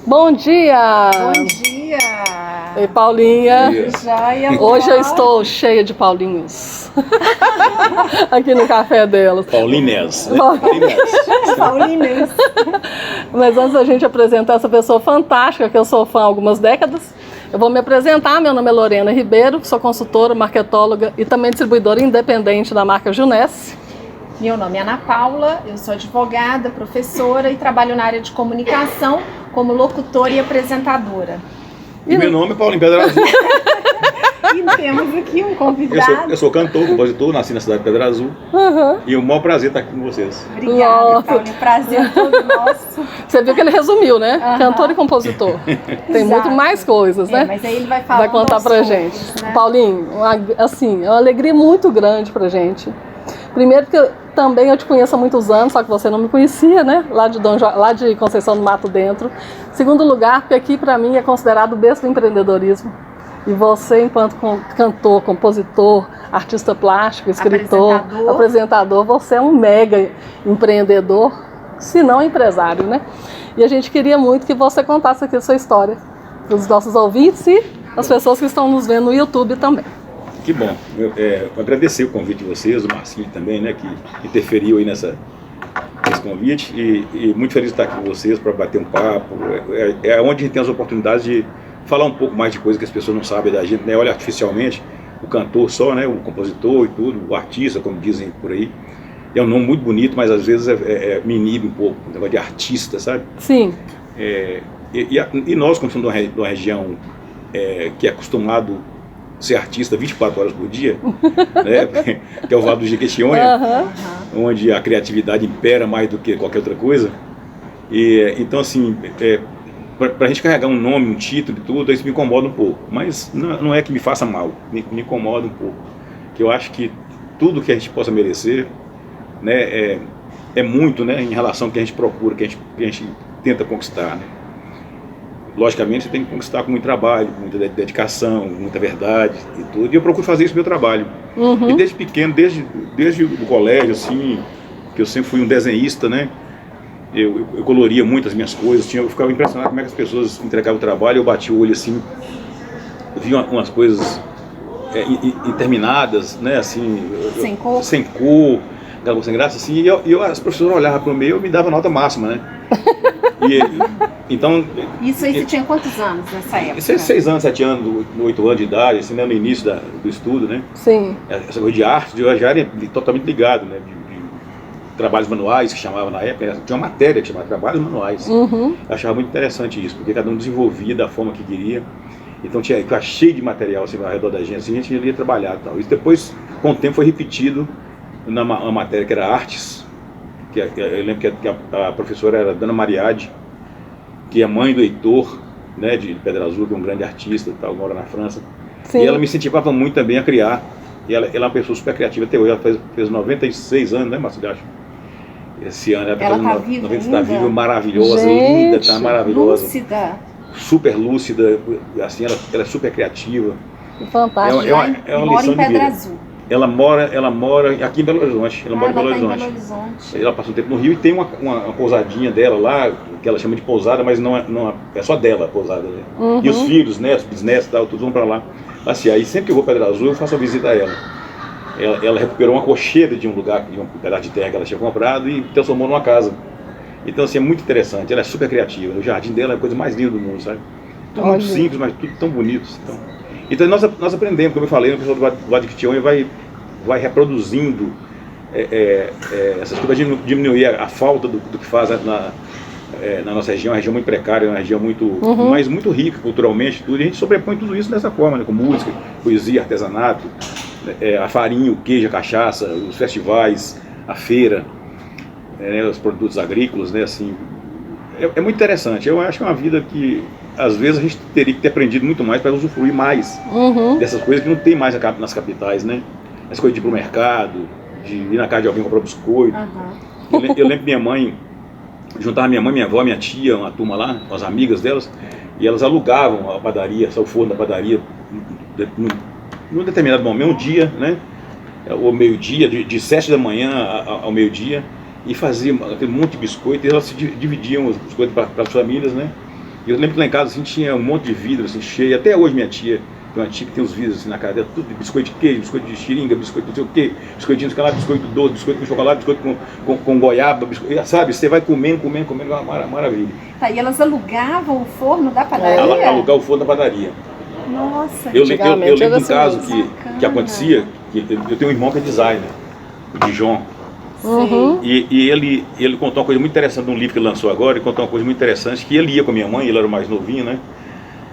Bom dia! Bom dia! Oi, Paulinha. Joia, Hoje eu estou cheia de Paulinhos. Aqui no café delas. Paulinhas. Paulinhas. Mas antes da gente apresentar essa pessoa fantástica, que eu sou fã há algumas décadas, eu vou me apresentar. Meu nome é Lorena Ribeiro, sou consultora, marketóloga e também distribuidora independente da marca Junesse. Meu nome é Ana Paula, eu sou advogada, professora e trabalho na área de comunicação como locutora e apresentadora. E meu nome é Paulinho Pedra Azul. E temos aqui um convidado. Eu sou cantor, compositor, nasci na cidade de Pedra Azul. E o maior prazer estar aqui com vocês. Obrigada, Nossa. Paulinho. Prazer todo nosso. Você viu que ele resumiu, né? Cantor e compositor. Tem Exato. muito mais coisas, né? Mas aí ele vai falar. Vai contar pra gente. Né? Paulinho, assim, é uma alegria muito grande pra gente. Primeiro porque também eu te conheço há muitos anos, só que você não me conhecia, né? Lá de Conceição do Mato Dentro. Segundo lugar, porque aqui pra mim é considerado o berço do empreendedorismo. E você, enquanto cantor, compositor, artista plástico, escritor, apresentador, você é um mega empreendedor, se não empresário, né? E a gente queria muito que você contasse aqui a sua história para os nossos ouvintes e as pessoas que estão nos vendo no YouTube também. Que bom. Eu agradecer o convite de vocês, o Marcinho também, né, que interferiu aí nesse convite. E muito feliz de estar aqui com vocês para bater um papo. É onde a gente tem as oportunidades de falar um pouco mais de coisas que as pessoas não sabem da gente, né? Olha, artificialmente, o cantor só, né, o compositor e tudo, o artista, como dizem por aí. É um nome muito bonito, mas às vezes me inibe um pouco, o negócio de artista, sabe? Sim. E nós, como somos de uma região que é acostumado a ser artista 24 horas por dia, né, que é o Vale do Jequitinhonha, onde a criatividade impera mais do que qualquer outra coisa. Então, assim, para a gente carregar um nome, um título e tudo, isso me incomoda um pouco. Mas não é que me faça mal, me incomoda um pouco. Que eu acho que tudo que a gente possa merecer, né, é muito, né, em relação ao que a gente procura, que a gente tenta conquistar, né? Logicamente você tem que conquistar com muito trabalho, com muita dedicação, com muita verdade e tudo. E eu procuro fazer isso no meu trabalho. E desde pequeno, desde o colégio, assim, que eu sempre fui um desenhista, né? Eu coloria muito as minhas coisas, eu ficava impressionado como é que as pessoas entregavam o trabalho, eu batia o olho assim, eu via umas coisas interminadas, né, assim, sem cor, aquela sem graça, assim, e as professoras olhavam para o meu e me davam nota máxima, né? Então, isso aí você tinha quantos anos nessa época? Isso é 6 anos, 7 anos, 8 anos de idade, assim, né, no início do estudo, né? Sim. Essa coisa de arte, eu já era totalmente ligado, né? De trabalhos manuais, que chamava na época, tinha uma matéria que chamava trabalhos manuais. Eu achava muito interessante isso, porque cada um desenvolvia da forma que queria. Então ficava cheio de material assim, ao redor da gente, assim, a gente ia trabalhar e tal. Isso depois, com o tempo, foi repetido numa matéria que era artes, eu lembro que a professora era a Dona Mariade, que é mãe do Heitor, né, de Pedra Azul, que é um grande artista e tal, mora na França. Sim. E ela me incentivava muito também a criar. E ela é uma pessoa super criativa até hoje, ela fez 96 anos, né, Marcelo? Esse ano ela está viva, maravilhosa, gente, linda, tá maravilhosa. Lúcida. Super lúcida, assim, ela é super criativa. Fantástico. É uma lição de vida. Azul. Ela mora aqui em Belo Horizonte. Ela mora em Belo Horizonte. Ela passou um tempo no Rio e tem uma pousadinha dela lá, que ela chama de pousada, mas não é só dela a pousada. Né? E os filhos, netos, bisnetos e tal, todos vão para lá passear. E sempre que eu vou para Pedra Azul, eu faço a visita a ela. Ela recuperou uma cocheira de um lugar, de um pedaço de terra que ela tinha comprado e transformou numa casa. Então, assim, é muito interessante. Ela é super criativa. O jardim dela é a coisa mais linda do mundo, sabe? Tudo muito simples, mas tudo tão bonito. Então nós aprendemos, como eu falei, o pessoal do Vale do Jequitinhonha vai reproduzindo essas coisas, diminuir a falta do que faz na nossa região, uma região muito precária, uma região mas muito rica culturalmente, tudo, e a gente sobrepõe tudo isso dessa forma, né, com música, poesia, artesanato, a farinha, o queijo, a cachaça, os festivais, a feira, os produtos agrícolas, né, assim, é muito interessante. Eu acho que é uma vida que às vezes a gente teria que ter aprendido muito mais para usufruir mais dessas coisas que não tem mais nas capitais, né? As coisas de ir pro mercado, de ir na casa de alguém comprar biscoito. Eu lembro que minha mãe juntava minha mãe, minha avó, minha tia, uma turma lá, com as amigas delas, e elas alugavam a padaria, o forno da padaria, num determinado momento, um dia, né? Ou meio-dia, de 7 da manhã ao meio-dia, e faziam aquele monte de biscoito, e elas se dividiam os biscoitos para as famílias, né? E eu lembro que lá em casa assim, tinha um monte de vidro assim, cheio. Até hoje minha tia, tem uma tia que tem os vidros assim na casa dela, tudo de biscoito de queijo, biscoito de xiringa, biscoito não sei o quê, biscoitinho de biscoito doce, biscoito com chocolate, biscoito com goiaba, biscoito, sabe? Você vai comendo, é uma maravilha. Tá, e elas alugavam o forno da padaria? Alugar o forno da padaria. Nossa, Eu lembro de um caso mesmo. que acontecia, que eu tenho um irmão que é designer, o Dijon. Uhum. E ele contou uma coisa muito interessante num livro que ele lançou agora. Ele contou uma coisa muito interessante, que ele ia com a minha mãe, ele era o mais novinho, né?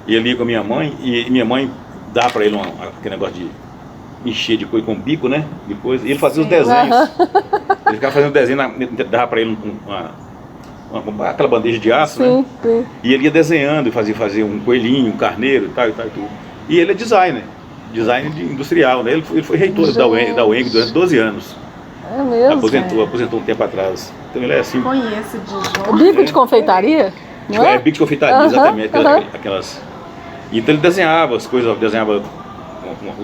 E ele ia com a minha mãe, e minha mãe dá para ele aquele negócio de encher de coisa com bico, né? Depois, e ele fazia os desenhos. Ele ficava fazendo desenho, dava para ele aquela bandeja de aço, Sim, né? sim. E ele ia desenhando, fazia um coelhinho, um carneiro e tal e tudo. E ele é designer industrial, né? Ele foi reitor da UENG durante 12 anos. É mesmo? Aposentou um tempo atrás. Então ele é assim. Conheço Dijon. Bico de confeitaria? Não é? Bico de confeitaria, exatamente. Aquelas. Então ele desenhava as coisas, desenhava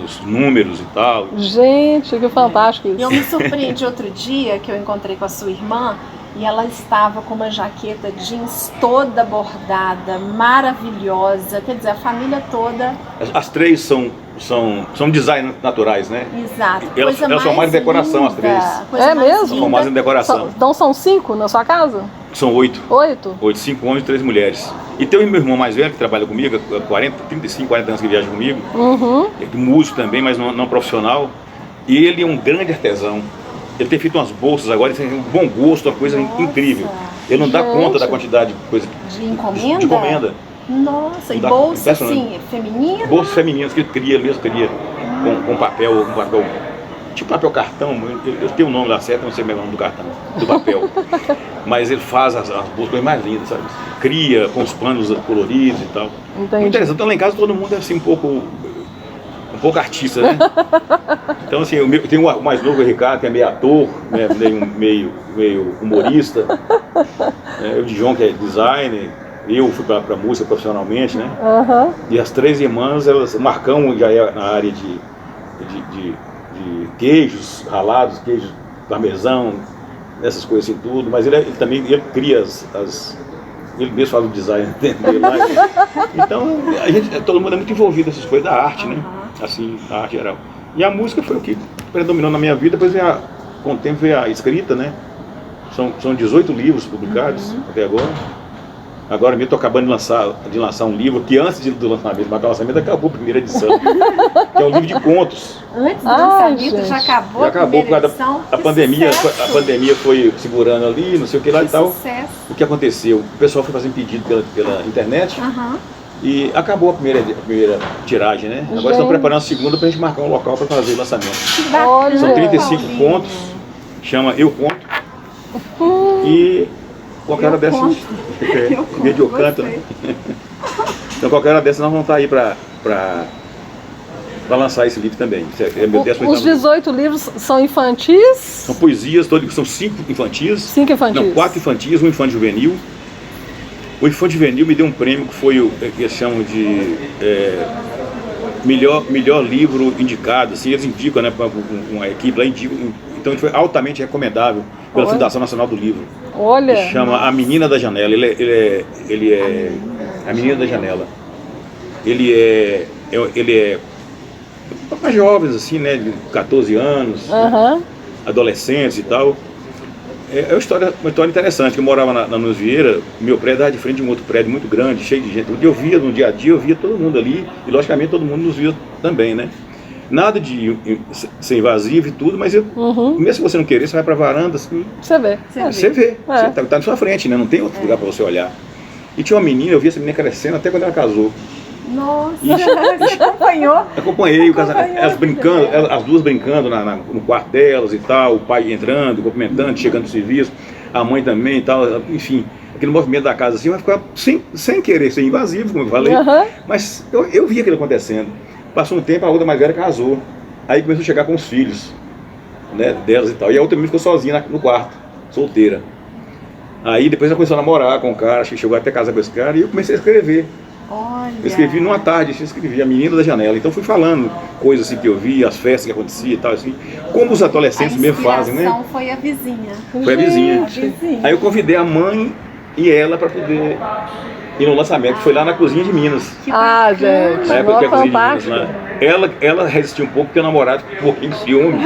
os números e tal. Gente, que fantástico isso. E eu me surpreendi outro dia que eu encontrei com a sua irmã e ela estava com uma jaqueta jeans toda bordada, maravilhosa. Quer dizer, a família toda. As três são designs naturais, né? Exato. Elas são mais em decoração, as três. É mesmo? São mais em decoração. Então são 5 na sua casa? São 8. 8? 5 homens e 3 mulheres. E tem o meu irmão mais velho que trabalha comigo, 35, 40 anos que viaja comigo. Uhum. Músico também, mas não profissional. E ele é um grande artesão. Ele tem feito umas bolsas agora, ele tem um bom gosto, uma coisa incrível. Ele não dá conta da quantidade de coisa. De encomenda? De encomenda. Nossa, e bolsa assim, feminina? Bolsas femininas que ele cria com papel, tipo papel cartão. Eu tenho o nome lá certo, não sei o nome do cartão, do papel. Mas ele faz as bolsas mais lindas, sabe? Cria com os panos coloridos e tal. Entendi. Muito interessante. Então lá em casa todo mundo é assim um pouco artista, né? Então assim, eu tenho o mais novo, o Ricardo, que é meio ator, né? meio humorista. O Dijon, que é designer. Eu fui para música profissionalmente, né? Uhum. E as 3 irmãs, o Marcão já é na área de queijos ralados, queijos parmesão, essas coisas assim tudo. Mas ele também cria ele mesmo faz o design dele lá. Então, todo mundo é muito envolvido nessas coisas da arte, né? Assim, da arte geral. E a música foi o que predominou na minha vida. Depois com o tempo veio a escrita, né? São 18 livros publicados até agora. Agora mesmo estou acabando de lançar um livro que antes do lançamento acabou a primeira edição, que é um livro de contos. Antes do lançamento já acabou a primeira edição? A pandemia foi segurando ali, não sei o que lá e tal. Sucesso. O que aconteceu? O pessoal foi fazendo pedido pela internet e acabou a primeira tiragem, né? Agora estão preparando a segunda para a gente marcar um local para fazer o lançamento. Olha. São 35 contos, chama Eu Conto. E qualquer hora dessas, meio canto, né? Então qualquer hora dessas nós vamos estar aí para lançar esse livro também. Os 18 livros são infantis? São poesias, são 5 infantis. 5 infantis? Não, 4 infantis, um infante juvenil. O infante juvenil me deu um prêmio que foi o que eles chamam de melhor livro indicado. Assim, eles indicam, né, para uma equipe lá, então ele foi altamente recomendável pela Fundação Nacional do Livro. Olha! Ele chama A Menina da Janela. Ele é A Menina da Janela. Ele é para jovens, assim, né, de 14 anos, adolescentes e tal. É uma história interessante, que eu morava na Nunes Vieira, meu prédio estava de frente de um outro prédio muito grande, cheio de gente. Eu via no dia a dia, eu via todo mundo ali, e logicamente todo mundo nos via também, né? Nada de ser invasivo e tudo, mas mesmo se você não querer, você vai para a varanda, assim, você vê. Você está na sua frente, né? Não tem outro lugar para você olhar. E tinha uma menina, eu vi essa menina crescendo até quando ela casou. Nossa, você acompanhou? Acompanhei o casamento, elas brincando, as duas brincando no quarto delas e tal, o pai entrando, cumprimentando, chegando do serviço, a mãe também e tal, enfim, aquele movimento da casa assim, vai ficar sem querer ser invasivo, como eu falei, mas eu vi aquilo acontecendo. Passou um tempo, a outra mais velha casou, aí começou a chegar com os filhos, né, delas e tal, e a outra menina ficou sozinha no quarto, solteira. Aí depois ela começou a namorar com o cara, chegou até casar com esse cara, e eu comecei a escrever. Olha. Eu escrevi numa tarde, eu escrevi A Menina da Janela. Então fui falando coisas assim que eu vi, as festas que aconteciam e tal, assim. Como os adolescentes mesmo fazem, né? A inspiração foi a vizinha. Foi a vizinha. A vizinha. Aí eu convidei a mãe e ela para poder E no lançamento foi lá na Cozinha de Minas. Ah, gente, Na época que a Cozinha de Minas, fantástico. né? Ela resistiu um pouco porque o namorado ficou um pouquinho de ciúme.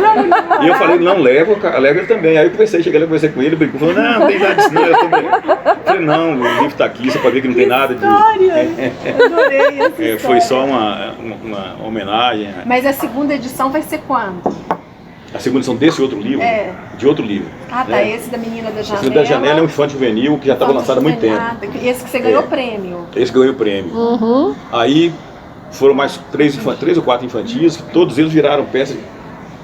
E eu falei, não, leva ele também. Aí eu cheguei lá, conversei com ele, brincou, falou, não tem nada disso não. Eu falei, não, o livro está aqui, você pode ver que não tem nada de... Adorei essa Foi história. só uma homenagem. Mas a segunda edição vai ser quando? A segunda edição desse outro livro, É. de outro livro. Ah, tá. né? Esse da Menina da Esse Janela. da Janela é um infante juvenil que já estava lançado há muito tempo. Esse que você ganhou É. prêmio. Esse ganhou o prêmio. Uhum. Aí foram mais três ou quatro infantis, que todos eles viraram peça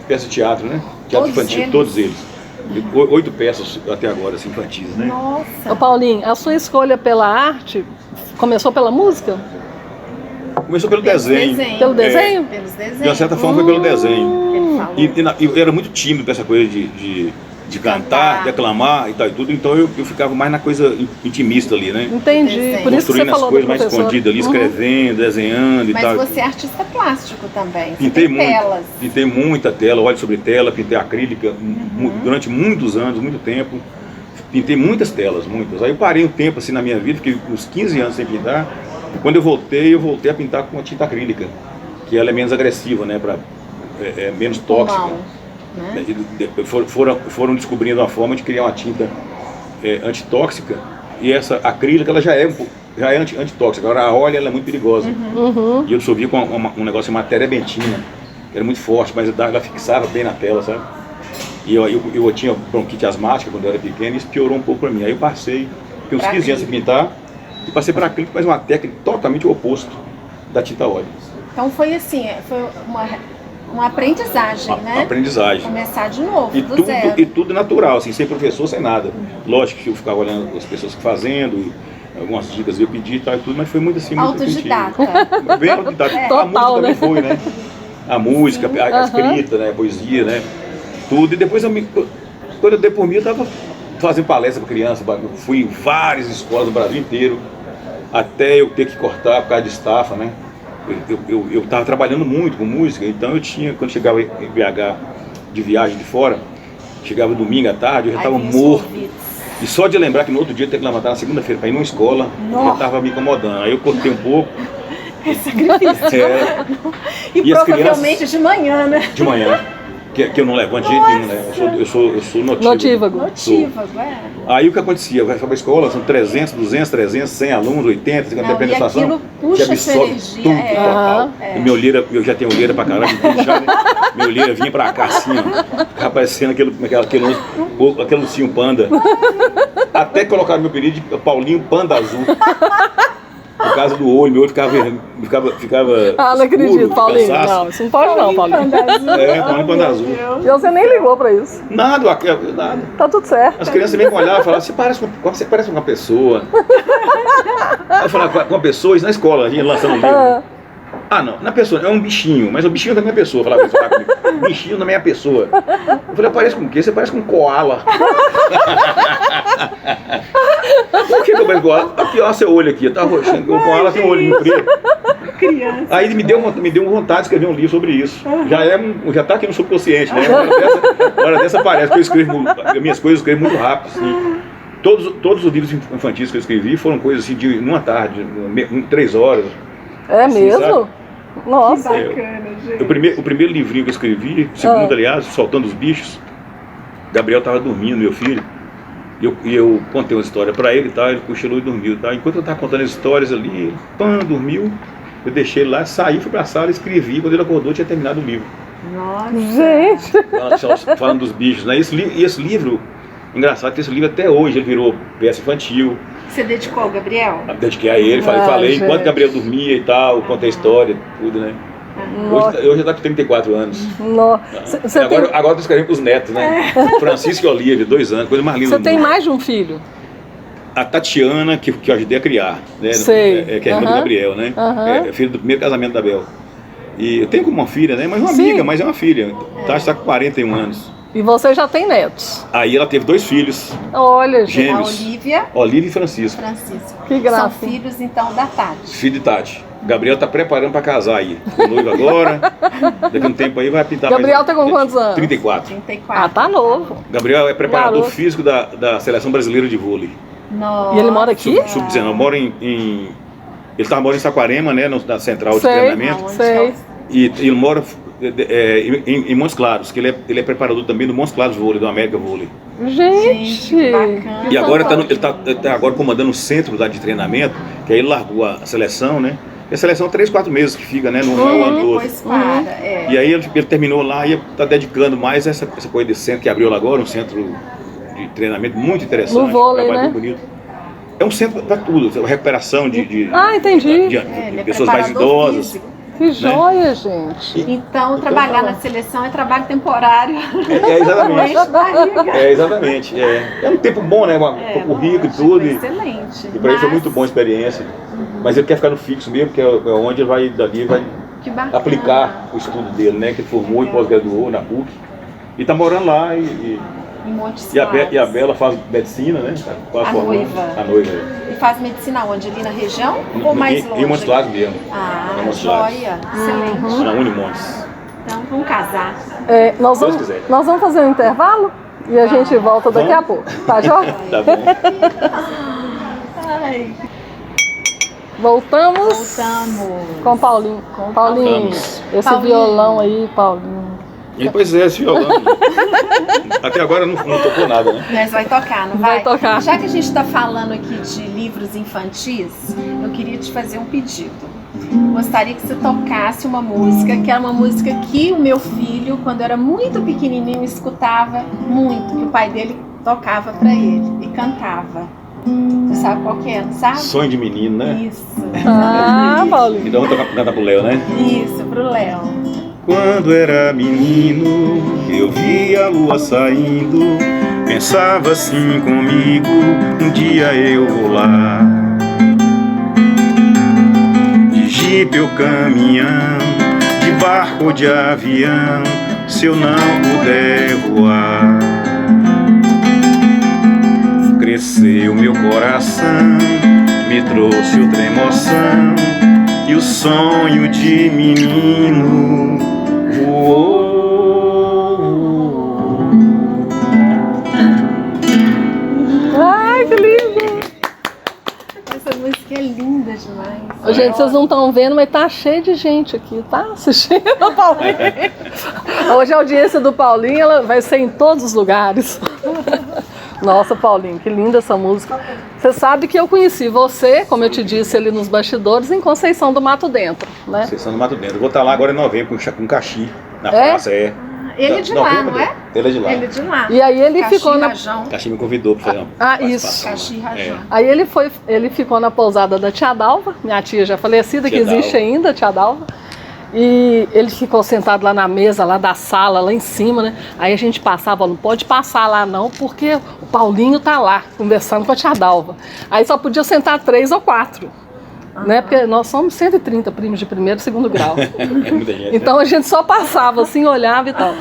de teatro, né? Teatro Todos infantil, eles? todos eles. 8 peças até agora, assim, infantis, né? Nossa. Ô, Paulinho, a sua escolha pela arte começou pela música? Começou pelo Pelos desenho. desenhos. Pelo desenho? Pelos De uma desenhos. certa forma foi pelo desenho. Ele falou. E eu era muito tímido dessa coisa de cantar, declamar e tal e tudo, então eu ficava mais na coisa intimista ali, né? Entendi. Desenho. Por isso que você Construindo as falou coisas da mais professora. escondidas ali, escrevendo, desenhando e Mas tal. você é artista plástico também. Você Pintei tem muito, telas. pintei muita tela, óleo sobre tela, pintei acrílica durante muitos anos, muito tempo. Pintei muitas telas, muitas. Aí eu parei um tempo assim na minha vida, fiquei uns 15 anos sem pintar. Quando eu voltei a pintar com a tinta acrílica, que ela é menos agressiva, né, menos tóxica. Pulmão, né? Foram descobrindo uma forma de criar uma tinta antitóxica, e essa acrílica ela já é antitóxica. Agora a óleo ela é muito perigosa. Uhum. E eu dissolvia com um negócio de matéria bentina, que era muito forte, mas ela fixava bem na tela, sabe? E eu tinha bronquite asmática quando eu era pequeno, e isso piorou um pouco para mim. Aí eu passei, fiquei uns 15 anos sem pintar, e passei para acrílico, mas uma técnica totalmente oposto da tinta óleo. Então foi assim, foi uma aprendizagem, né? Aprendizagem. Começar de novo, E do zero. tudo natural, assim, sem professor, sem nada. Lógico que eu ficava olhando as pessoas fazendo, e algumas dicas eu pedi e tal e tudo, mas foi muito assim, muito Autodidata. intuitivo. Bem autodidata. A Total, música também né? foi, né? A música, a escrita, né? A poesia, né? Tudo. E depois quando eu dei por mim, eu estava fazendo palestra para criança, fui em várias escolas do Brasil inteiro, até eu ter que cortar por causa de estafa, né? Eu estava trabalhando muito com música, então eu tinha, quando chegava em BH de viagem de fora, chegava domingo à tarde, eu já estava morto. E só de lembrar que no outro dia eu tinha que levantar na segunda-feira para ir numa escola, eu já estava me incomodando. Aí eu cortei um pouco. É sacrifício. E provavelmente de manhã, né? De manhã. Que eu não levanto de jeito nenhum, né? Eu sou notívago. Notívago, é. Aí o que acontecia? Vai para a escola, são 300, 200, 300, 100 alunos, 80, 50, Não, depende e da situação. aquilo puxa que absorve sua energia, tudo, é. total. É. E minha olheira, eu já tenho olheira pra caralho, minha olheira vinha pra cá assim, ó, ficava parecendo aquele ursinho panda. Até colocaram meu apelido de Paulinho Panda Azul. Por causa do olho, meu olho ficava Ah, não acredito, escuro, Paulinho. cansaço. Não, isso não pode não, Paulinho. Paulinho Panda Azul. E você nem ligou pra isso. Nada. Tá tudo certo. As crianças também olhavam e falavam, você parece uma pessoa. Aí eu falava com uma pessoa, isso na escola, a gente lançando um livro. Ah, não, na pessoa, é um bichinho, mas o bichinho também é pessoa. Falava isso, comigo. Bichinho também é pessoa. Eu falei, parece com o quê? Você parece com um koala. Por que eu pareço com koala? Aqui, ó, seu olho aqui, tá roxando. O koala tem um olhinho preto. Criança. Aí me deu vontade de escrever um livro sobre isso. Já tá aqui no subconsciente, né? Hora dessa aparece, que eu escrevo, minhas coisas eu escrevo muito rápido, assim. Todos os livros infantis que eu escrevi foram coisas assim de numa tarde, 3 horas. É assim, mesmo? sabe? Nossa. Bacana, gente. O primeiro livrinho que eu escrevi, o segundo, aliás, Soltando os Bichos, Gabriel estava dormindo, meu filho, e eu contei uma história para ele e tal, ele cochilou e dormiu. Tá? Enquanto eu estava contando as histórias ali, ele dormiu, eu deixei ele lá, saí, fui para a sala, escrevi, quando ele acordou tinha terminado o livro. Nossa. Gente. Falando dos bichos, né? Esse livro, engraçado que esse livro até hoje ele virou peça infantil. Você dedicou ao Gabriel? Dediquei a ele, falei gente. enquanto Gabriel dormia e tal, contei a história, tudo, né? Hoje já tá com 34 anos. Você Agora eu tô escrevendo com os netos, né? Francisco e Olívia, 2 anos, coisa mais linda. tem mais de um filho? A Tatiana, que eu ajudei a criar, né? Sei. Que é a irmã do Gabriel, né? É filho do primeiro casamento da Bel. E eu tenho como uma filha, né? Mas uma amiga, mas é uma filha. Tati tá com 41 anos. E você já tem netos? Aí ela teve 2 filhos, Olha, gente. A gêmeos, Olívia Olívia e Francisco. Francisco. Que graça. São filhos, então, da Tati. Filho de Tati. Gabriel tá preparando para casar aí. Tô noivo agora. Daqui a um tempo aí vai pintar Gabriel mais. tá com quantos anos? 34. 34. Ah, tá novo. Gabriel é preparador Garoto. físico da Seleção Brasileira de Vôlei. Nossa. E ele mora aqui? Sub-19, mora ele estava morando em Saquarema, né, na central de Sei, treinamento. sei. E ele mora em Montes Claros, que ele é preparador também do Montes Claros Vôlei, do América Vôlei. Gente, que bacana. E agora ele tá agora comandando o centro lá de treinamento, que aí ele largou a seleção, né? E a seleção 3, 4 meses que fica, né? No ano todo. Depois para, E aí ele terminou lá e está dedicando mais essa coisa desse centro que abriu lá agora, um centro de treinamento muito interessante. No vôlei, trabalho né? muito bonito. É um centro para tudo, recuperação de entendi. de pessoas mais idosas. Físico. Que joia, gente. Então, trabalhar na seleção é trabalho temporário. Exatamente. Enche barriga. Exatamente. É um tempo bom, né? Um pouco rico e tudo. Excelente. E para ele foi muito boa a experiência. Mas ele quer ficar no fixo mesmo, que é onde ele vai, dali, vai aplicar o estudo dele, né? Que ele formou e pós-graduou na PUC. E está morando lá Em Montes e Claros. a Bela faz medicina, né? Tá A noiva. A noiva. E faz medicina onde? Ali na região ou mais longe? Em Montes Claros mesmo. Ah, Montes Claros. joia. Excelente. Na Unimontes. Então, vamos casar. Nós Deus vamos, quiser. nós vamos fazer um intervalo e a gente volta daqui a pouco. Tá joia? Tá bom. Ai, Voltamos com Paulinho. Paulinho, Voltamos. esse Paulinho. violão aí, Paulinho. E pois é, esse violão. Até agora não tocou nada, né? mas vai tocar, não vai? Vai tocar. Já que a gente está falando aqui de livros infantis, eu queria te fazer um pedido. Gostaria que você tocasse uma música, que é uma música que o meu filho, quando era muito pequenininho, escutava muito, que o pai dele tocava para ele e cantava. Você sabe qual que é, não sabe? Sonho de menino, né? Isso. Ah, Paulinho. Então vamos cantar pro Léo, né? Isso, pro Léo. Quando era menino, eu via a lua saindo, pensava assim comigo, um dia eu vou lá. De jipe ou caminhão, de barco ou de avião, se eu não puder voar. Cresceu meu coração, me trouxe outra emoção, e o sonho de menino voou. Ai, que lindo. Essa música é linda demais. Ô, gente, vocês não estão vendo, mas tá cheio de gente aqui, tá? Assistindo o Paulinho. Hoje a audiência do Paulinho ela vai ser em todos os lugares. Nossa, Paulinho, que linda essa música. Você sabe que eu conheci você, como eu te disse ali nos bastidores, em Conceição do Mato Dentro, né? Conceição do Mato Dentro. Eu vou estar lá agora em novembro com Caxi, na É? praça, Ele é de lá, não é? Ele é de lá. Ele é de lá. E aí ele Caxi, ficou na... Rajão. Caxi me convidou para fazer uma participação. Caxi, Rajão. Aí ele ficou na pousada da tia Dalva, minha tia já falecida, que Tia existe Dalva. ainda, tia Dalva. E ele ficou sentado lá na mesa, lá da sala, lá em cima, né? Aí a gente passava, não pode passar lá não, porque o Paulinho tá lá, conversando com a tia Dalva. Aí só podia sentar 3 ou 4, né? Porque nós somos 130 primos de primeiro e segundo grau. É muita gente, Então a gente só passava assim, olhava e tal.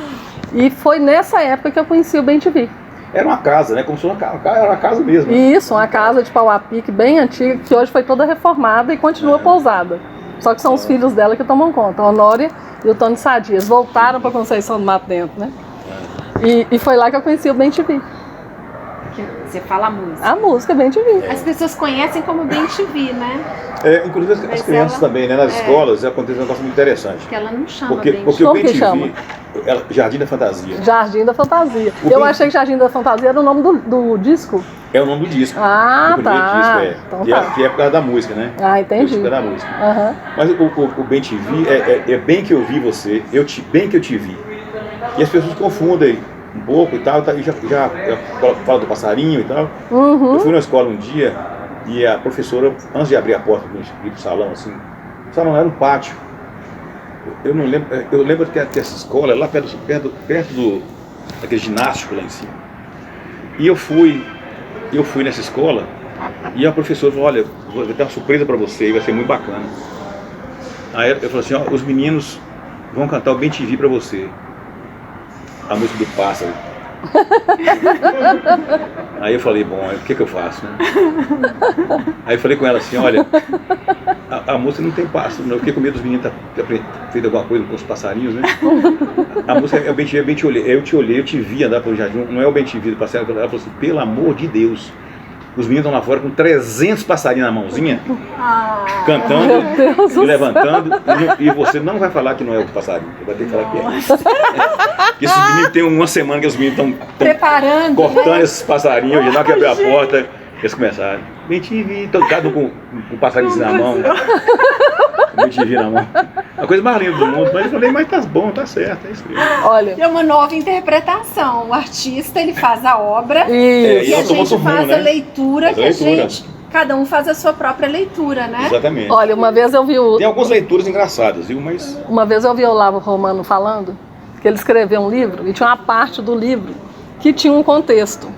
E foi nessa época que eu conheci o Bem-te-Vi. Era uma casa, né? Como se fosse era uma casa mesmo. Isso, uma casa de pau a pique bem antiga, que hoje foi toda reformada e continua pousada. Só que são os filhos dela que tomam conta, a Honória e o Tony Sadias. Voltaram para Conceição do Mato Dentro, né? E foi lá que eu conheci o Bem-te-Vi. Que você fala a música. A música Bem-te-Vi. As pessoas conhecem como Bem-te-Vi, né? Inclusive as Mas crianças ela- também, né? Nas escolas acontece um negócio muito interessante. Porque ela não chama Porque Bem-te-Vi. o Como que chama? Bem-te-Vi, Jardim da Fantasia, Jardim da Fantasia. O Eu Bem- achei que Jardim da Fantasia era o nome do disco. é o nome do disco. Ah, do primeiro tá. disco, Então que, tá. que é por causa da música, né? Ah, entendi. O disco é da música. Aham. Mas o Bem-te-Vi é bem que eu vi você, bem que eu te vi. E as pessoas confundem um pouco e tal, e já fala do passarinho e tal. Uhum. Eu fui na escola um dia e a professora, antes de abrir a porta para ir pro salão, assim, o salão era um pátio. Eu não lembro, eu lembro que essa escola é lá perto daquele ginástico lá em cima. E eu fui nessa escola e a professora falou, olha, vou ter uma surpresa para você e vai ser muito bacana. Aí eu falei assim, ó, os meninos vão cantar o Bem-te-Vi para você. A música do pássaro. Aí eu falei, bom, o que eu faço, né? Aí eu falei com ela assim, olha, a música não tem pássaro, não. Eu fiquei com medo dos meninos terem feito alguma coisa com os passarinhos, né? A música é o Bem-te-Vi, eu te olhei, eu te vi andar pelo jardim, não é o Bem-te-Vi do passarinho. Ela falou assim, pelo amor de Deus, os meninos estão lá fora com 300 passarinhos na mãozinha, cantando Meu Deus e do levantando, e você não vai falar que não é o passarinho, você vai ter que falar que é. Porque esses meninos tem uma semana que os meninos estão Preparando, cortando né? esses passarinhos, e na hora que abriu a porta, eles começaram. Bem te vi, cada um com um passarinho na mão. Bem te vi na mão. A coisa mais linda do mundo, mas eu falei, mas tá bom, tá certo, é isso mesmo. Olha, É uma nova interpretação. O artista, ele faz a obra isso. e a nós tomamos gente rumo, faz né? a leitura, Faz a que leitura. a gente, cada um faz a sua própria leitura, né? Exatamente. Olha, uma vez eu vi Tem algumas leituras engraçadas, viu? Mas o Olavo Romano falando que ele escreveu um livro e tinha uma parte do livro que tinha um contexto.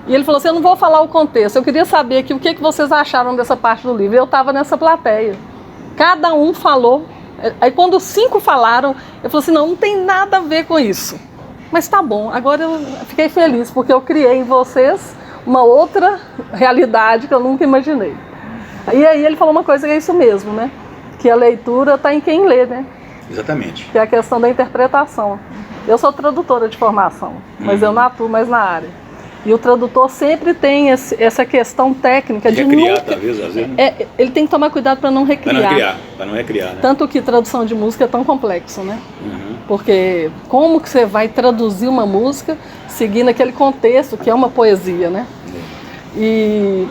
E ele falou assim, eu não vou falar o contexto, eu queria saber aqui o que vocês acharam dessa parte do livro. Eu estava nessa plateia. Cada um falou. Aí quando 5 falaram, eu falei assim, não tem nada a ver com isso. Mas tá bom, agora eu fiquei feliz, porque eu criei em vocês uma outra realidade que eu nunca imaginei. E aí ele falou uma coisa que é isso mesmo, né? Que a leitura está em quem lê, né? exatamente. Que é a questão da interpretação. Eu sou tradutora de formação, mas eu não atuo mais na área. E o tradutor sempre tem essa questão técnica de Recriar, nunca... talvez, às vezes. ele tem que tomar cuidado para não recriar. Para não recriar, né? Tanto que tradução de música é tão complexo, né? Uhum. Porque como que você vai traduzir uma música seguindo aquele contexto que é uma poesia, né?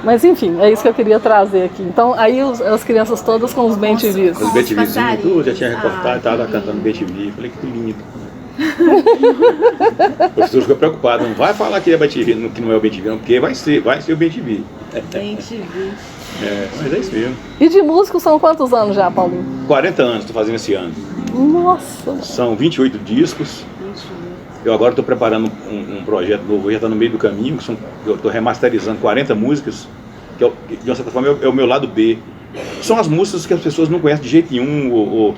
Mas enfim, é isso que eu queria trazer aqui. Então aí as crianças todas com os bem-te-vis. Os BTVzinhos, passarinhos. tudo, já tinha recortado, estava cantando BTV. Falei, que lindo. O professor ficou preocupado, não vai falar que é BTV, que não é o BTV, não, porque vai ser o BTV. Bem te vi. Mas é isso mesmo. E de músico são quantos anos já, Paulinho? 40 anos estou fazendo esse ano. Nossa! São 28 discos. Eu agora estou preparando um projeto novo, já está no meio do caminho, eu estou remasterizando 40 músicas, que de uma certa forma é o meu lado B. São as músicas que as pessoas não conhecem de jeito nenhum, ou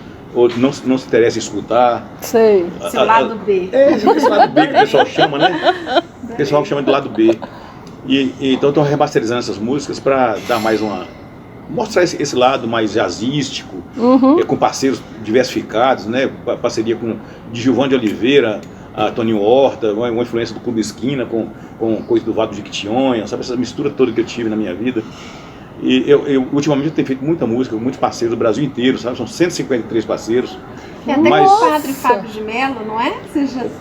não se interessam em escutar. Sei. Seu lado B. Esse lado B que o pessoal chama, né? O pessoal chama de lado B. Então eu estou remasterizando essas músicas para dar mais mostrar esse lado mais jazzístico, com parceiros diversificados, né? Parceria com Gilvan de Oliveira, a Toninho Horta, uma influência do Clube Esquina, com coisa do Vado do Jequitinhonha, sabe, essa mistura toda que eu tive na minha vida. E eu ultimamente tenho feito muita música, muitos parceiros do Brasil inteiro, sabe? São 153 parceiros. Tem até com o padre Fábio de Mello, não é?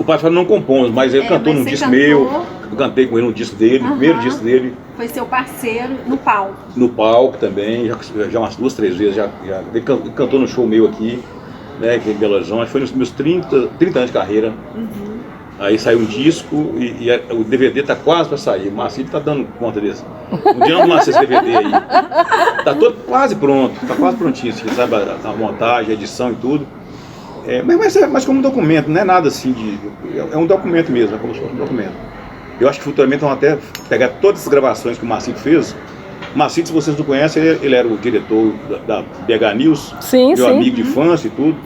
O padre Fábio não compôs, mas ele cantou num disco meu, eu cantei com ele no disco dele, no primeiro disco dele. Foi seu parceiro no palco. No palco também, já umas 2, 3 vezes, ele cantou no show meu aqui, né, aqui em Belo Horizonte, foi nos meus 30 anos de carreira. Aí saiu um disco e o DVD está quase para sair. O Marcílio está dando conta desse. Um dia vamos lançar esse DVD aí. Está todo quase pronto, está quase prontinho, assim, sabe? A montagem, a edição e tudo. Mas como um documento, não é nada assim é um documento mesmo, é como se fosse um documento. Eu acho que futuramente vão até pegar todas as gravações que o Marcílio fez. O Marcílio, se vocês não conhecem, ele era o diretor da BH News, meu amigo de infância e tudo.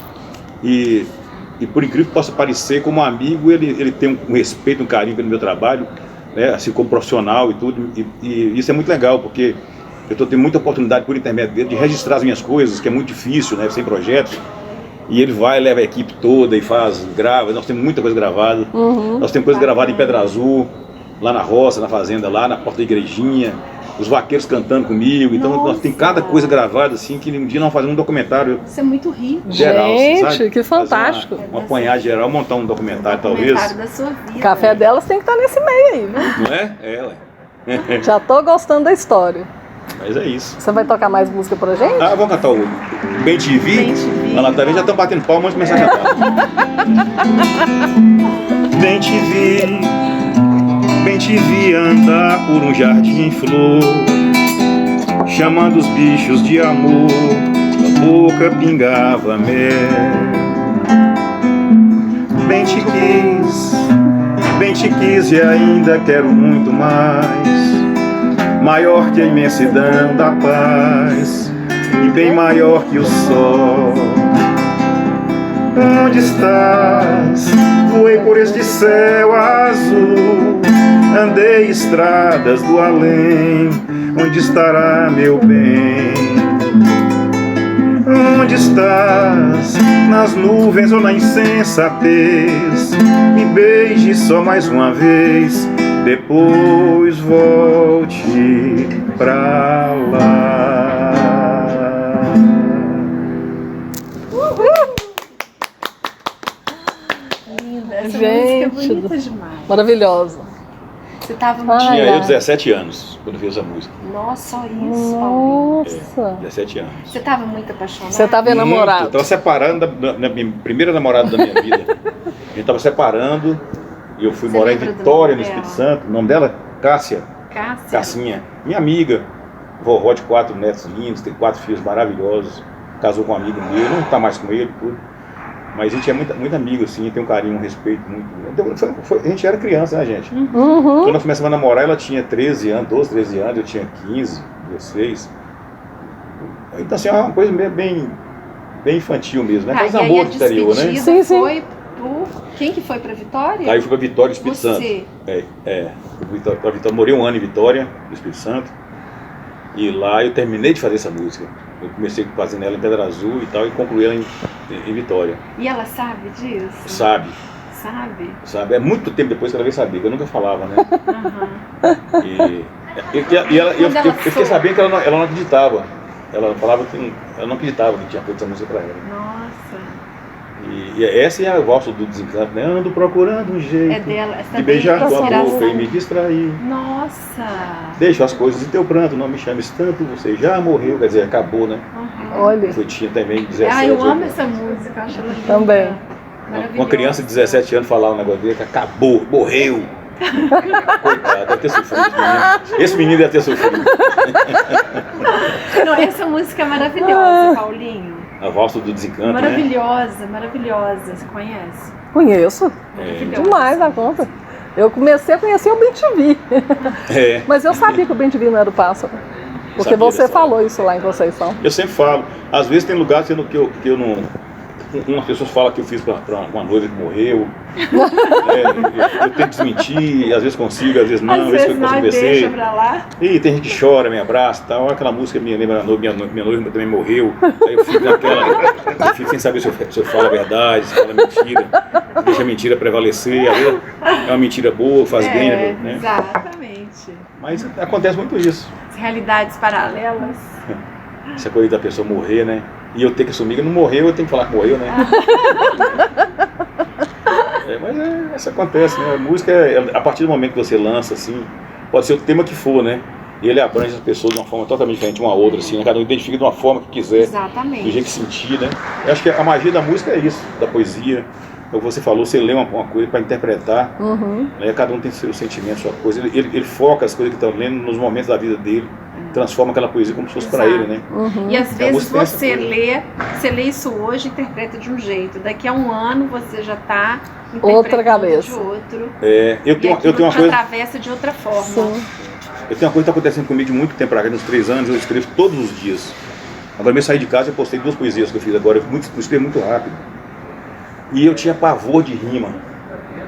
E por incrível que possa parecer, como amigo, ele tem um respeito, um carinho pelo meu trabalho, né, assim como profissional e tudo, e isso é muito legal, porque eu estou tendo muita oportunidade por intermédio dele de registrar as minhas coisas, que é muito difícil, né, sem projetos, e ele vai, leva a equipe toda e grava, nós temos muita coisa gravada, nós temos coisa gravada em Pedra Azul, lá na roça, na fazenda, lá na porta da igrejinha, os vaqueiros cantando comigo, então nós tem cada coisa gravada assim, que um dia nós fazemos um documentário. Isso é muito rico. Geral, gente, sabe? que fantástico. Uma apanhada geral, montar um documentário talvez. Da sua vida. Café delas tem que estar nesse meio aí, viu? Não é? Ela. Já tô gostando da história. Mas é isso. Você vai tocar mais música pra gente? Vamos cantar o Bem Te Vi. Lá também já estão batendo palmas, vamos começar a cantar. Bem te vi andar por um jardim em flor, chamando os bichos de amor, a boca pingava mel. Bem te quis e ainda quero muito mais, maior que a imensidão da paz e bem maior que o sol. Onde estás? Voei por este céu azul, andei estradas do além. Onde estará meu bem? Onde estás? Nas nuvens ou na insensatez? Me beije só mais uma vez, depois volte pra lá. Linda, essa Gente, música é bonita demais. Maravilhosa. Você tava no Ai, Tinha ai. eu 17 anos quando fiz essa música. Nossa, olha isso, Paulinho. Nossa. 17 anos. Você tava muito apaixonado? Você tava Muito. enamorado. Eu tava separando da minha primeira namorada da minha vida. A gente tava separando e eu fui Você morar em lembra do Vitória, no nome Espírito dela? Santo. O nome dela? Cássia. Cássia? Cassinha. Minha amiga. Vovó de 4 netos lindos, tem 4 filhos maravilhosos. Casou com um amigo meu, não tá mais com ele, tudo. Mas a gente é muito amigo, assim, tem um carinho, um respeito muito. Então, a gente era criança, né, gente? Uhum. Quando nós começamos a namorar, ela tinha 13 anos, 12, 13 anos, eu tinha 15, 16. Então, assim, é uma coisa bem infantil mesmo, né? Tá, Aqueles e aí amor a do exterior, né? despedida Sim, sim. foi por... Quem que foi pra Vitória? Aí eu fui pra Vitória, do Espírito Santo. Você. Pra Vitória, morei um ano em Vitória, do Espírito Santo. E lá eu terminei de fazer essa música. Eu comecei fazendo ela em Pedra Azul e tal, e concluí ela em Vitória. E ela sabe disso? Sabe? Sabe? É muito tempo depois que ela veio saber, que eu nunca falava, né? Aham. Eu fiquei sabendo que ela não acreditava. Ela falava que ela não acreditava que tinha feito essa música pra ela. Nossa. E essa é a valsa do desencanto, né? Ando procurando um jeito É dela. Essa de beijar daí é tua inspiração. boca e me distrair. Nossa. Deixa as coisas em teu pranto, não me chames tanto, você já morreu. Quer dizer, acabou, né? Aham. Olha. Foi, tinha também 17 Ah, eu amo 18. essa música, acho ela linda. Também. Uma criança de 17 anos falar um negócio dele que acabou, morreu. Coitado, deve ter sofrido esse menino. Esse menino deve ter sofrido. Não, essa música é maravilhosa, Paulinho. A valsa do desencanto, né? Maravilhosa, maravilhosa. Você conhece? Conheço. Maravilhosa. Demais da conta. Eu comecei a conhecer o BenTV. É. Mas eu sabia que o BenTV não era o pássaro. Porque Sabia você dessa- falou isso lá em Conceição. Eu sempre falo, às vezes tem lugares que eu não. Umas pessoas falam que eu fiz pra uma noiva que morreu. Eu tenho que desmentir, às vezes consigo, às vezes não, Às às vezes vezes eu nós consigo deixa vencer. pra lá. E tem gente que chora, me abraça e tal. Aquela música me lembra minha noiva também morreu. Aí eu fico naquela. Eu fico sem saber se eu falo a verdade, se falo a mentira. Deixa a mentira prevalecer. Às vezes é uma mentira boa, faz bem, né? Exatamente. Mas acontece muito isso. As realidades paralelas. Essa coisa da pessoa morrer, né? E eu ter que assumir que não morreu, eu tenho que falar que morreu, né? Mas isso acontece, né? A música, a partir do momento que você lança, assim, pode ser o tema que for, né? E ele abrange as pessoas de uma forma totalmente diferente uma a outra, assim, né? Cada um identifica de uma forma que quiser, do Exatamente. jeito que sentir, né? Eu acho que a magia da música é isso, da poesia. Como você falou, você lê uma coisa para interpretar, Uhum. né? Cada um tem seu sentimento, sua coisa. Ele foca as coisas que estão lendo nos momentos da vida dele, transforma aquela poesia como se fosse para Exato. ele, né? Uhum. E às vezes música tem essa você coisa. lê isso hoje e interpreta de um jeito. Daqui a um ano você já está Outra cabeça. de outro. Eu tenho e uma coisa. atravessa de outra forma. Sim. Eu tenho uma coisa que está acontecendo comigo de muito tempo pra cá, nos 3 anos, eu escrevo todos os dias. Agora mesmo saí de casa e postei 2 poesias que eu fiz agora, eu escrevo muito rápido. E eu tinha pavor de rima.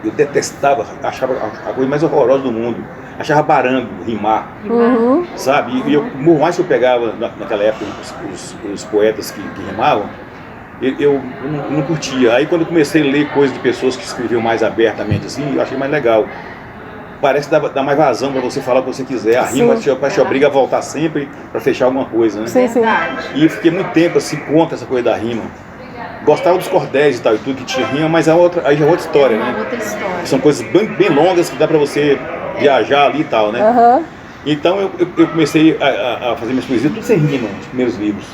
Eu detestava, achava a coisa mais horrorosa do mundo. Achava barango rimar, Uhum. sabe? E eu, por mais que eu pegava naquela época os poetas que rimavam, eu não curtia. Aí quando eu comecei a ler coisas de pessoas que escreviam mais abertamente assim, eu achei mais legal. Parece que dá mais vazão para você falar o que você quiser. A rima te obriga a voltar sempre para fechar alguma coisa, né? Sim, sim. Verdade. E eu fiquei muito tempo assim contra essa coisa da rima. Gostava dos cordéis e tal e tudo que tinha rima, mas aí já é outra história, Uma né? outra história. São coisas bem longas que dá para você viajar ali e tal, né? Aham. Então eu comecei a fazer minhas poesias tudo sem rima, os primeiros livros.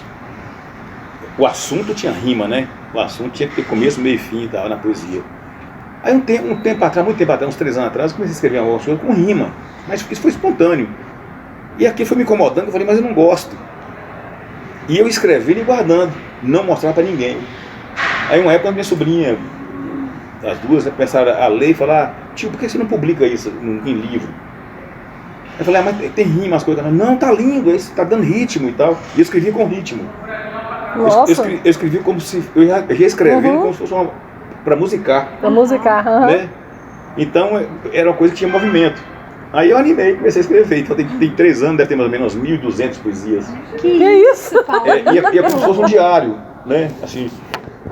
O assunto tinha rima, né? O assunto tinha que ter começo, meio e fim e tal, na poesia. Aí muito tempo atrás, uns 3 anos atrás, eu comecei a escrever uma coisa com rima. Mas isso foi espontâneo. E aqui foi me incomodando, eu falei, mas eu não gosto. E eu escrevendo e guardando, não mostrava para ninguém. Aí uma época minha sobrinha, as duas, começaram a ler e falar, tio, por que você não publica isso em livro? Eu falei, mas tem rima, as coisas. Não, tá lindo, isso tá dando ritmo e tal. E eu escrevi com ritmo. Nossa. Eu escrevi como se, eu já escrevendo como se fosse para musicar, Pra musicar. Aham. né? Então era uma coisa que tinha movimento. Aí eu animei, comecei a escrever. Então tem 3 anos, deve ter mais ou menos 1.200 poesias. Que isso? Paulo? E é como se fosse um diário, né? Assim,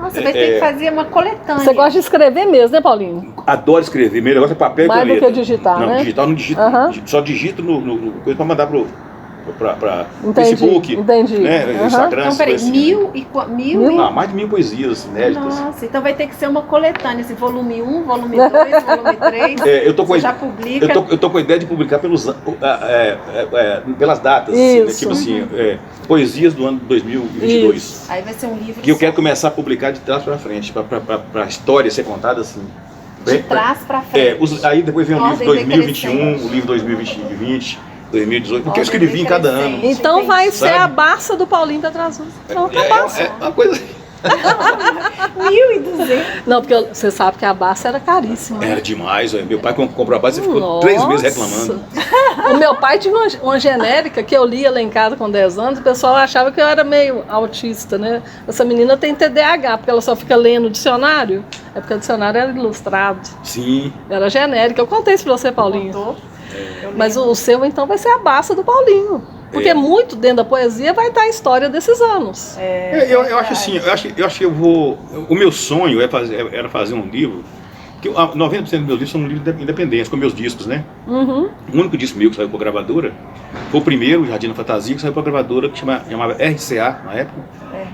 Nossa, vai ter que fazer uma coletânea. Você gosta de escrever mesmo, né, Paulinho? Adoro escrever, meu negócio é papel Mais e do caneta. que digitar, não, né? digital não digito, só digito no coisa pra mandar pra Entendi, Facebook, entendi. né, Instagram, Então, peraí, assim, mil e... Não, mais de 1000 poesias inéditas. Nossa, então vai ter que ser uma coletânea, esse volume 1, volume 2, volume 3. Eu tô com Você já publica. Eu tô com a ideia de publicar pelas datas, Isso. assim, né? Tipo assim, poesias do ano 2022. Isso. Aí vai ser um livro Que eu só. quero começar a publicar de trás pra frente, pra história ser contada assim. De trás pra frente. Aí depois vem o livro Ordem 2021, decrescente. o livro 2020, 2018, porque eu Ordem escrevi em cada ano. decrescente. Então vai ser Sabe? a Barça do Paulinho Petrazu. Pronto, a Barça. É uma coisa. 1.200. Não, porque você sabe que a Barça era caríssima. Era demais, meu pai comprou a base e ficou Nossa. 3 meses reclamando. O meu pai tinha uma genérica que eu lia lá em casa com 10 anos, o pessoal achava que eu era meio autista, né? Essa menina tem TDAH, porque ela só fica lendo o dicionário. É porque o dicionário era ilustrado. Sim. Era genérica. Eu contei isso pra você, Paulinho. Contou? Eu Mas lembro. o seu, então, vai ser a Barça do Paulinho. Porque muito dentro da poesia vai estar a história desses anos. Eu acho assim, eu acho que eu vou. O meu sonho era fazer um livro. Que 90% dos meus livros são livros independentes, com meus discos, né? Uhum. O único disco meu que saiu para gravadora foi o primeiro, o Jardim da Fantasia, que saiu para gravadora, que chamava RCA na época.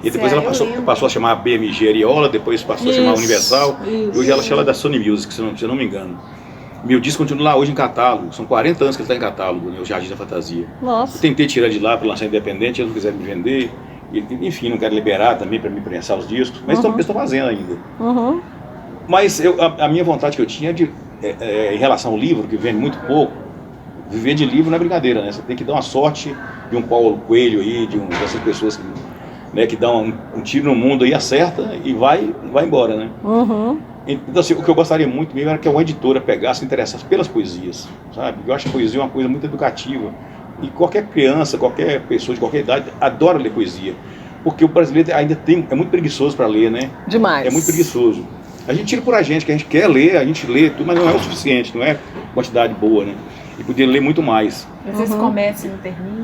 E depois ela passou a chamar BMG Ariola, depois passou a chamar Universal. Isso. E hoje ela é da Sony Music, se eu não me engano. Meu disco continua lá hoje em catálogo, são 40 anos que ele está em catálogo, né, o Jardim da Fantasia. Nossa. Eu tentei tirar de lá para lançar independente, eles não quiseram me vender. Enfim, não quero liberar também para me prensar os discos, mas estou fazendo ainda. Uhum. Mas a minha vontade que eu tinha em relação ao livro, que vende muito pouco, viver de livro não é brincadeira, né? Você tem que dar uma sorte de um Paulo Coelho aí, dessas pessoas que, né, que dão um tiro no mundo aí, acerta e vai embora, né? Uhum. Então, assim, o que eu gostaria muito mesmo era que uma editora pegasse e interessasse pelas poesias, sabe? Eu acho a poesia uma coisa muito educativa. E qualquer criança, qualquer pessoa de qualquer idade adora ler poesia. Porque o brasileiro ainda é muito preguiçoso para ler, né? Demais. É muito preguiçoso. A gente tira por a gente, que a gente quer ler, a gente lê tudo, mas não é o suficiente, não é quantidade boa, né? E poder ler muito mais. Às vezes começa e não termina.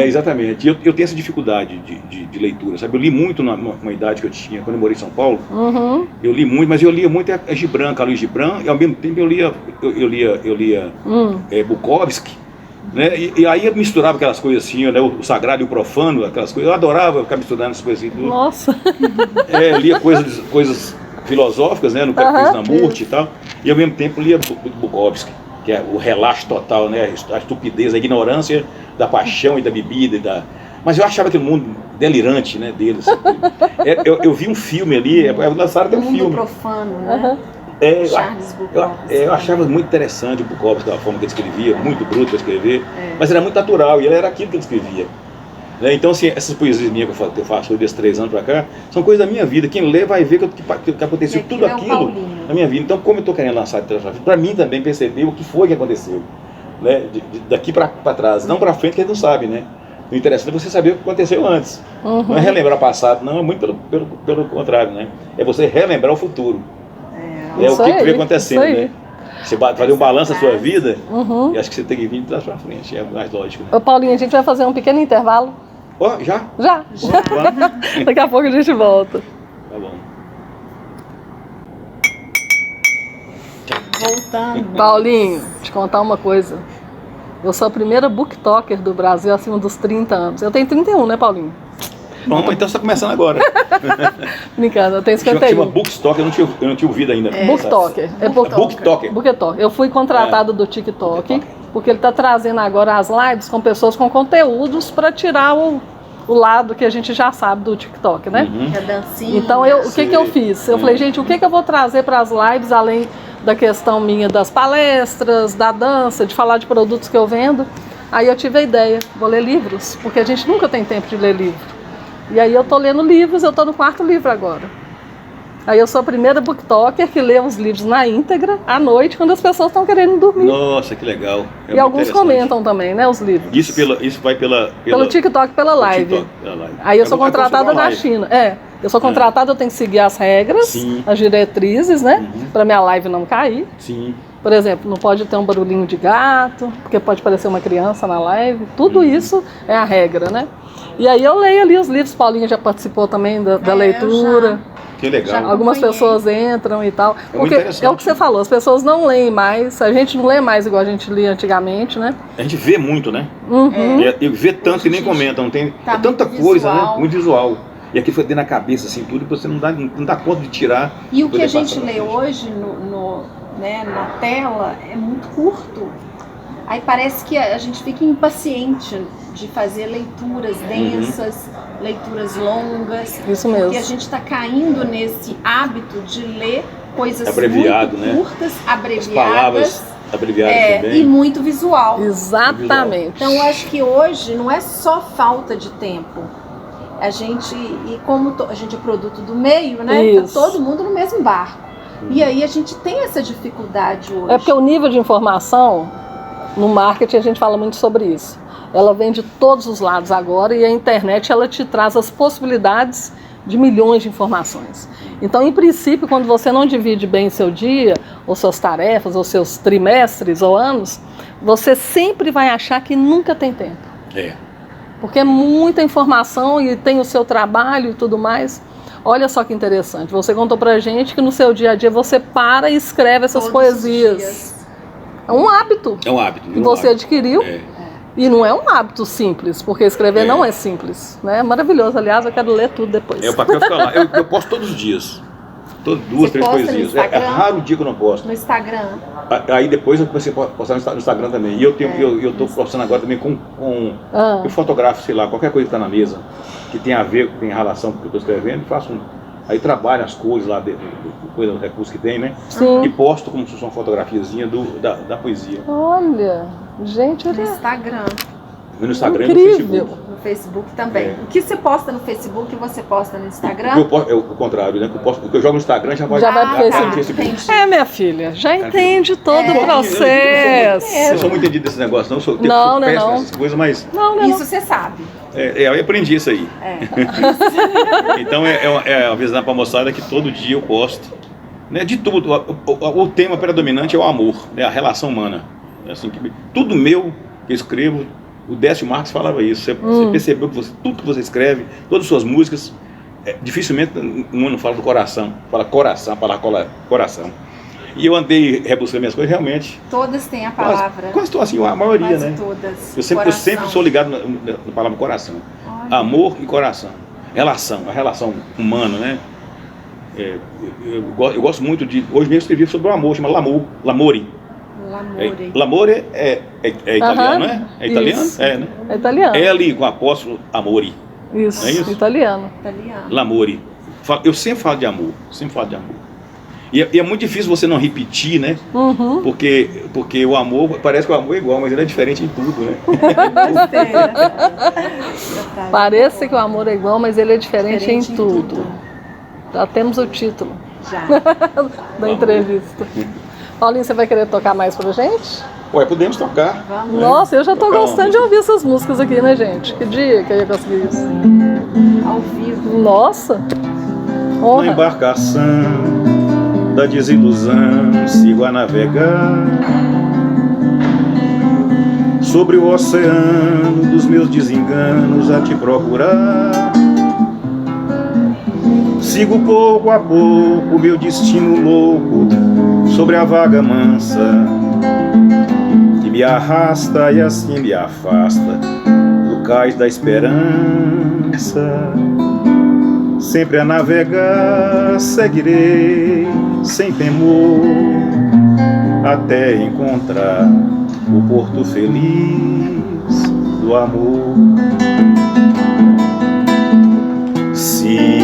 Exatamente. E eu tenho essa dificuldade de leitura, sabe? Eu li muito numa idade que eu tinha, quando eu morei em São Paulo. Uhum. Eu li muito, mas eu lia muito a Gibran, Carlos Gibran, e ao mesmo tempo eu lia Bukowski, né? E aí eu misturava aquelas coisas assim, né? O sagrado e o profano, aquelas coisas. Eu adorava ficar misturando essas coisas assim. Nossa. Lia coisas filosóficas, né? No Krishnamurti e tal. E ao mesmo tempo lia Bukowski, que é o relaxo total, né? A estupidez, a ignorância da paixão e da bebida. Mas eu achava aquele mundo delirante, né, deles. Eu vi um filme ali, lançaram até um filme. Mundo profano, né? Charles Bukowski. Eu achava muito interessante o Bukowski, a forma que ele escrevia, muito bruto para escrever, mas era muito natural, e ele era aquilo que ele escrevia. Né? Então, assim, essas poesias minhas que eu faço desses 3 anos para cá, são coisas da minha vida. Quem lê vai ver que aconteceu tudo aquilo na minha vida. Então, como eu estou querendo lançar para mim também perceber o que foi que aconteceu. Né? Daqui para trás, não para frente, que a gente não sabe, né? O interessante é você saber o que aconteceu antes. Não é relembrar o passado, não, é muito pelo contrário, né? É você relembrar o futuro. É o que vem acontecendo, né? Você fazer um balanço da sua vida, e acho que você tem que vir de trás para frente, é mais lógico. Né? Ô, Paulinho, a gente vai fazer um pequeno intervalo. Ó, já? Já. Daqui a pouco a gente volta. Tá bom. Voltando. Paulinho, te contar uma coisa. Eu sou a primeira booktalker do Brasil acima dos 30 anos. Eu tenho 31, né, Paulinho? Bom, então você está começando agora. Brincando, eu tenho Chama 51. Bookstock, eu não tinha ouvido ainda. Booktalker. É Booktalker. Booktalker. Eu fui contratada do TikTok, porque ele está trazendo agora as lives com pessoas com conteúdos para tirar o lado que a gente já sabe do TikTok, né? A dancinha. Então, o que eu fiz? Eu falei, gente, o que eu vou trazer para as lives, além da questão minha das palestras, da dança, de falar de produtos que eu vendo? Aí eu tive a ideia, vou ler livros, porque a gente nunca tem tempo de ler livro. E aí eu tô lendo livros, eu tô no 4º livro agora. Aí eu sou a primeira booktalker que lê os livros na íntegra, à noite, quando as pessoas estão querendo dormir. Nossa, que legal. E alguns comentam também, né, os livros. Isso vai pelo TikTok, pela live. Aí eu sou contratada da China. Eu sou contratada, eu tenho que seguir as regras, as diretrizes, né, para minha live não cair. Sim. Por exemplo, não pode ter um barulhinho de gato, porque pode parecer uma criança na live. Tudo isso é a regra, né? E aí eu leio ali os livros, Paulinha já participou também da leitura. Que legal. Algumas pessoas entram e tal. Porque é o que você falou, as pessoas não leem mais, a gente não lê mais igual a gente lia antigamente, né? A gente vê muito, né? E vê tanto que nem comenta, não tem tá tanta coisa, visual. né? Muito visual. E aqui foi dentro da cabeça, assim, tudo, que você não dá conta de tirar. E o que a gente lê hoje né, na tela é muito curto. Aí parece que a gente fica impaciente de fazer leituras densas, leituras longas. Isso mesmo. Porque a gente está caindo nesse hábito de ler coisas Abreviado, muito curtas, abreviadas. As palavras abreviadas também. E muito visual. Exatamente. Então eu acho que hoje não é só falta de tempo. A gente, e como a gente é produto do meio, né? Isso. Tá todo mundo no mesmo barco. E aí a gente tem essa dificuldade hoje. É porque o nível de informação, no marketing a gente fala muito sobre isso. Ela vem de todos os lados agora e a internet ela te traz as possibilidades de milhões de informações. Então, em princípio, quando você não divide bem seu dia, ou suas tarefas, ou seus trimestres ou anos, você sempre vai achar que nunca tem tempo. Porque é muita informação e tem o seu trabalho e tudo mais. Olha só que interessante, você contou pra gente que no seu dia a dia você para e escreve essas Todos poesias. É um hábito. É um hábito. Que você adquiriu. E não é um hábito simples, porque escrever não é simples. Né? É maravilhoso. Aliás, eu quero ler tudo depois. O papel fica lá. Eu posto todos os dias. Duas, três poesias. É raro o dia que eu não posto. No Instagram. Aí depois eu comecei a postar no Instagram também. E eu estou postando agora também com eu fotografo, sei lá, qualquer coisa que está na mesa, que tem a ver, que tem relação com o que eu estou escrevendo, faço aí trabalho as cores lá, do recurso que tem, né? Sim. E posto como se fosse uma fotografiazinha da poesia. Olha, gente, No Instagram. No Instagram e no incrível. Facebook. No Facebook também. O que você posta no Facebook, você posta no Instagram? O contrário, né? O que eu jogo no Instagram já vai pro Facebook. Minha filha, já entende todo o processo. Eu sou muito entendido desse negócio, não sou não. essas coisas, mas... Isso você sabe. Eu aprendi isso aí. Então é avisar pra moçada que todo dia eu posto, né, de tudo. O tema predominante é o amor, né, a relação humana. É assim, tudo meu que eu escrevo, o Décio Marques falava isso. Você percebeu que tudo que você escreve, todas as suas músicas, dificilmente um não fala do coração, fala coração, a palavra coração. E eu andei rebuscando minhas coisas, realmente. Todas têm a palavra. Quase assim, a maioria, quase né? Todas. Eu sempre sou ligado na palavra coração. Olha. Amor e coração. A relação humana, né? Eu gosto muito de... Hoje mesmo escrevi sobre o amor, chama L'amore. L'amore é italiano, né? É italiano? Isso. Né? É italiano. É ali com o apóstolo amore. Isso, não é isso? Italiano. L'amore. Eu sempre falo de amor, E é muito difícil você não repetir, né? Porque o amor, parece que o amor é igual, mas ele é diferente em tudo, né? Parece que o amor é igual, mas ele é diferente em tudo. Já temos o título. Da entrevista. Paulinho, você vai querer tocar mais pra gente? Podemos tocar. Vamos. Nossa, eu já tô gostando de ouvir essas músicas aqui, né, gente? Que dia que eu ia conseguir isso? Ao vivo. Nossa! Honra. Na embarcação da desilusão sigo a navegar sobre o oceano dos meus desenganos a te procurar. Sigo pouco a pouco meu destino louco sobre a vaga mansa que me arrasta e assim me afasta do cais da esperança. Sempre a navegar seguirei sem temor até encontrar o porto feliz do amor. Se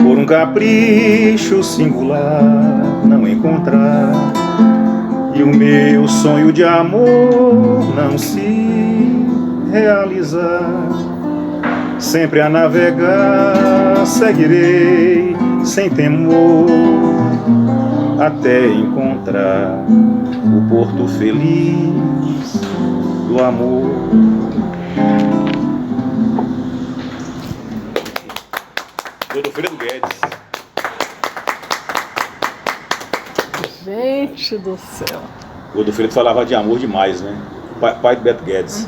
por um capricho singular não encontrar e o meu sonho de amor não se realizar, sempre a navegar seguirei sem temor até encontrar o porto feliz do amor. Godofredo Guedes. Gente do céu. O Godofredo falava de amor demais, né? Pai do Beto Guedes.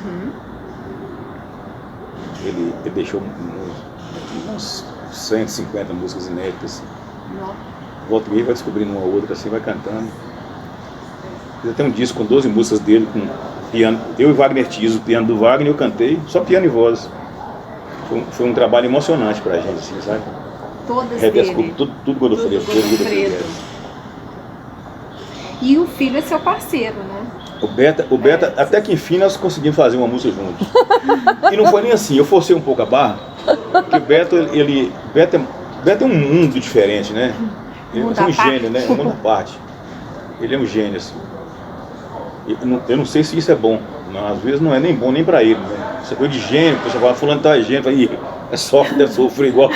Ele deixou uns 150 músicas inéditas. Volta e meia vai descobrindo uma ou outra, assim, vai cantando. Já tem um disco com 12 músicas dele, com piano. Eu e Wagner Tiso, o piano do Wagner, eu cantei, só piano e voz. Foi um trabalho emocionante pra gente, assim, sabe? Todas dele. Tudo Godofredo. E o filho é seu parceiro, né? O Beta, até que enfim nós conseguimos fazer uma música juntos. E não foi nem assim, eu forcei um pouco a barra, porque o Beto, Beto é um mundo diferente, né? Ele é um gênio, né? Um mundo à parte. Ele é um gênio, assim. Eu não sei se isso é bom. Não, às vezes não é nem bom nem pra ele, né? Essa coisa de gênio, a pessoa fala, fulano tá gênio, fala, é sofre, deve sofrer igual,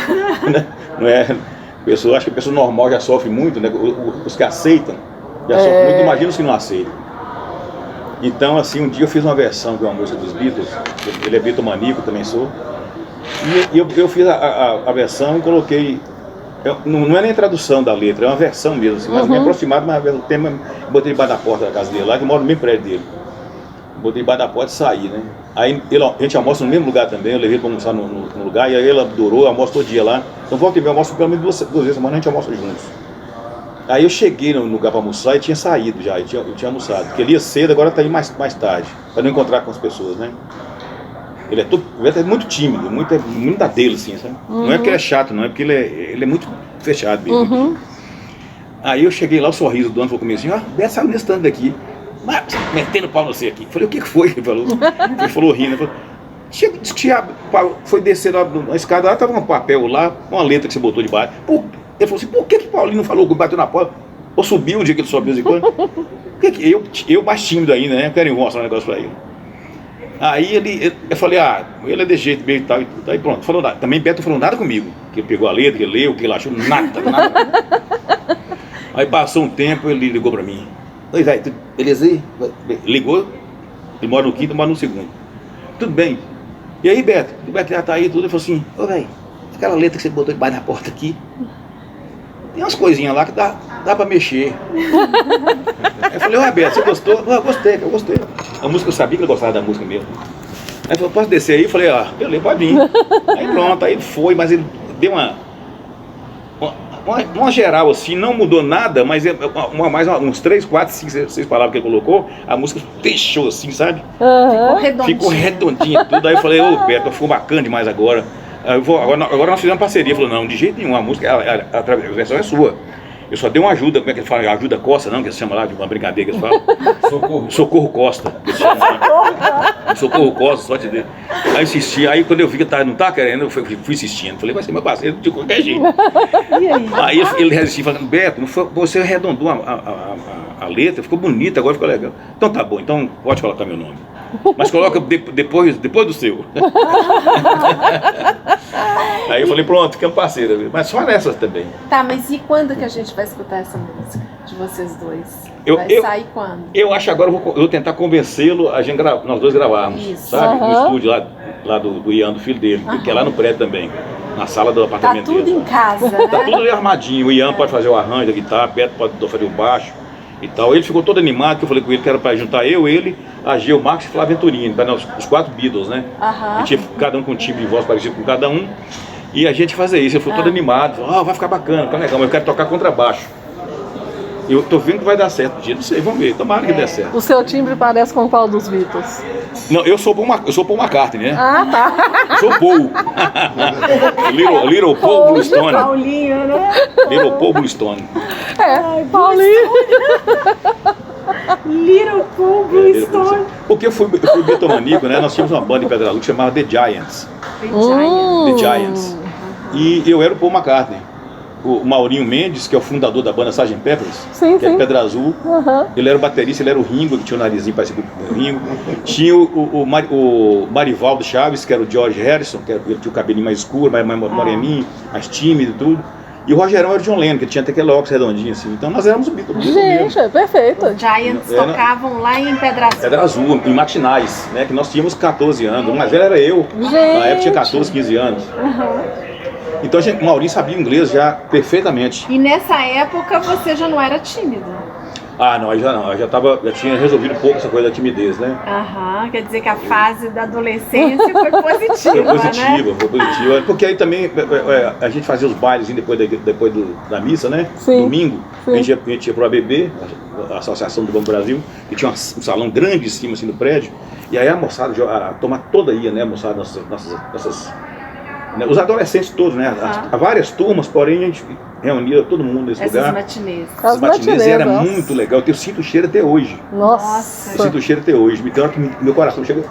né? Não é? Acho que a pessoa normal já sofre muito, né? Os que aceitam já sofrem muito, imagina os que não aceitam. Então, assim, um dia eu fiz uma versão de uma música dos Beatles, ele é bitomaníaco, também sou, e eu fiz a versão e coloquei, não é nem tradução da letra, é uma versão mesmo, assim, mas bem aproximado, mas o tema eu botei debaixo da porta da casa dele lá, que eu moro no mesmo prédio dele. Botei debaixo da porta e saí, né? Aí a gente almoça no mesmo lugar também, eu levei ele para almoçar no lugar, e aí ele adorou, eu almoço todo dia lá. Então volta e meia, eu almoço pelo menos duas vezes a semana, a gente almoça juntos. Aí eu cheguei no lugar para almoçar e tinha saído já, eu tinha almoçado. Porque ele ia cedo, agora está aí mais tarde, para não encontrar com as pessoas, né? Ele é muito tímido, muito da dele, assim, sabe? Não é porque ele é chato, não, é porque ele é muito fechado mesmo. Aí eu cheguei lá, o sorriso do dono falou comigo assim, Beto saiu nesse tanto daqui, mas metendo pau no você aqui. Falei, o que foi? Ele falou rindo, disse que foi descer lá na escada, lá estava um papel lá, uma letra que você botou debaixo. Ele falou assim, por que Paulinho não falou que bateu na porta? Ou subiu um dia que ele sobe de vez em quando? Eu mais tímido ainda, né? Eu quero mostrar um negócio pra ele. Aí eu falei, ele é de jeito meio e tal, aí pronto, falou nada. Também Beto falou nada comigo, que ele pegou a letra, que ele leu, que ele achou nada. Aí passou um tempo, ele ligou pra mim. Oi, velho, beleza aí? Ligou, ele mora no quinto, eu moro no segundo. Tudo bem. E aí, Beto? O Beto já tá aí, tudo. Ele falou assim, ô, velho, aquela letra que você botou debaixo da porta aqui, tem umas coisinhas lá que dá pra mexer. Aí eu falei, Beto, você gostou? Eu gostei. A música, eu sabia que ele gostava da música mesmo. Aí ele falou, posso descer aí? Eu falei, beleza, pode vir. Aí pronto, aí foi, mas ele deu uma geral assim, não mudou nada, mas mais uns 3, 4, 5, 6 palavras que ele colocou, a música fechou assim, sabe? Ficou redondinha tudo. Aí eu falei, Beto, ficou bacana demais agora. Agora nós fizemos parceria. Ele falou, não, de jeito nenhum, a música, a versão é sua. Eu só dei uma ajuda, como é que ele fala? Ajuda Costa, não, que se chama lá, de uma brincadeira que eles falam. Socorro Costa. Que eles chamam, né? Socorro Costa, só te dei. Aí eu insisti, aí quando eu vi que não tá querendo, eu fui insistindo. Falei, vai ser meu parceiro de qualquer jeito. Aí ele resistiu, falando, Beto, você arredondou a letra, ficou bonita, agora ficou legal. Então tá bom, então pode colocar meu nome. Mas coloca depois do seu. Aí eu falei, pronto, ficamos parceiros. Mas só nessas também. Tá, mas e quando que a gente vai escutar essa música de vocês dois? Vai sair quando? Eu acho que agora eu vou tentar convencê-lo, nós dois gravarmos. Isso. Sabe? No estúdio lá do Ian, do filho dele, que é lá no prédio também. Na sala do apartamento dele. Tá tudo em casa, né? Tá tudo ali armadinho. O Ian pode fazer o arranjo da guitarra, Beto pode fazer o baixo e tal. Ele ficou todo animado, que eu falei com ele que era para juntar ele, a Gil, o Marcos e Flávio Venturini, os 4 Beatles, né? A gente, cada um com um timbre de voz parecido com cada um, e a gente fazer isso. Ele ficou todo animado, falou, vai ficar bacana, tá legal, mas eu quero tocar contrabaixo. Eu tô vendo que vai dar certo, não sei, vamos ver, tomara que dê certo. O seu timbre parece com qual dos Beatles? Não, eu sou Paul McCartney, né? Tá. Eu sou Paul. Little Paul Bluestone. Paulinho, né? Little Paul Bluestone. Paulinho. Little Paul Bluestone. Porque eu fui bitomaníaco, né? Nós tínhamos uma banda em Pedra-Luz que chamava The Giants. The Giants. E eu era o Paul McCartney. O Maurinho Mendes, que é o fundador da banda Sgt. Peppers, que é Pedra Azul, ele era o baterista, ele era o Ringo, que tinha o narizinho parecido com o Ringo. Tinha o Marivaldo Chaves, que era o George Harrison, ele tinha o cabelinho mais escuro, mais moreninho, mais tímido e tudo. E o Rogerão era o John Lennon, que tinha até aquele óculos redondinho assim. Então nós éramos o Beatles. Gente, é perfeito. Os Giants tocavam lá em Pedra Azul. Pedra Azul, em matinais, né? Que nós tínhamos 14 anos. O mais velho era eu. Gente. Na época tinha 14, 15 anos. Então o Maurinho sabia inglês já perfeitamente. E nessa época você já não era tímido? Ah, não, aí já não, já tinha resolvido um pouco essa coisa da timidez, né? Aham, quer dizer que a fase da adolescência foi positiva, Foi positiva, né? foi positiva. Porque aí também a gente fazia os bailes depois da missa, né? Sim. Domingo, Sim. a gente ia pro ABB, a Associação do Banco Brasil, que tinha um salão grande em cima assim, no prédio. E aí a moçada, a turma toda ia, né? A moçada, nossas os adolescentes todos, né? Há várias turmas, porém a gente reunia todo mundo nesse lugar. Matinês. As matinês era muito legal. Eu sinto o cheiro até hoje. Nossa. Eu sinto o cheiro até hoje. Então meu coração chega.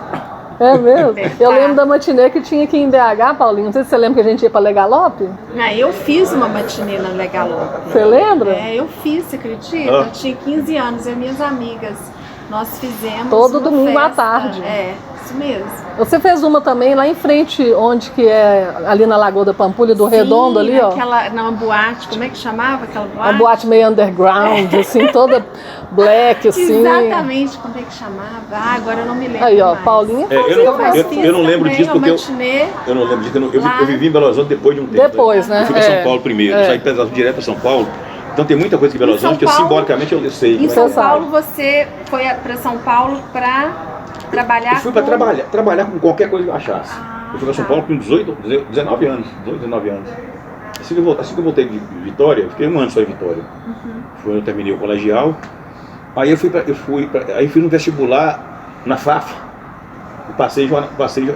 É mesmo? Eu lembro da matinê que tinha aqui em BH, Paulinho. Não sei se você lembra que a gente ia pra Legalope. Eu fiz uma matinê na Legalope. Você lembra? Eu fiz, você acredita? Eu tinha 15 anos, eu e minhas amigas. Nós fizemos todo uma domingo festa. à tarde. Isso mesmo. Você fez uma também lá em frente, onde que é ali na Lagoa da Pampulha, do Redondo ali, ó. Numa boate, como é que chamava aquela boate? Uma boate meio underground, assim, toda black, assim. Exatamente, como é que chamava? Agora eu não me lembro. Aí, ó, mais. Paulinha. Eu não lembro disso porque eu não lembro disso. Eu vivi em Belo Horizonte depois de um tempo. Depois, né? Eu fui para São Paulo primeiro, saí direto para São Paulo. Então tem muita coisa que Belo Horizonte que simbolicamente eu sei. Em São Paulo você foi para São Paulo para trabalhar? Eu fui para trabalhar com qualquer coisa que eu achasse. Eu fui para São Paulo com 19 anos. Assim que eu voltei de Vitória, eu fiquei um ano só em Vitória. Eu terminei o colegial. Aí aí fiz um vestibular na FAF. Passei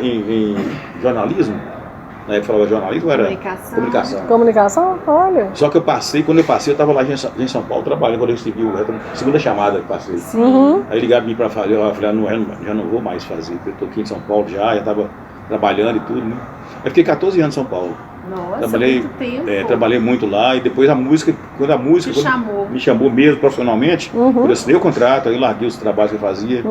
em jornalismo. Na época falava jornalismo, era comunicação. Comunicação? Olha. Só que quando eu passei, eu estava lá em São Paulo trabalhando, quando eu recebi a segunda chamada que passei. Aí ligaram me para fazer, eu falei, já não vou mais fazer, porque eu estou aqui em São Paulo já estava trabalhando e tudo, né? Aí fiquei 14 anos em São Paulo. Nossa, muito tempo. Trabalhei muito lá e depois quando a música me chamou mesmo profissionalmente, eu assinei o contrato, aí larguei os trabalhos que eu fazia.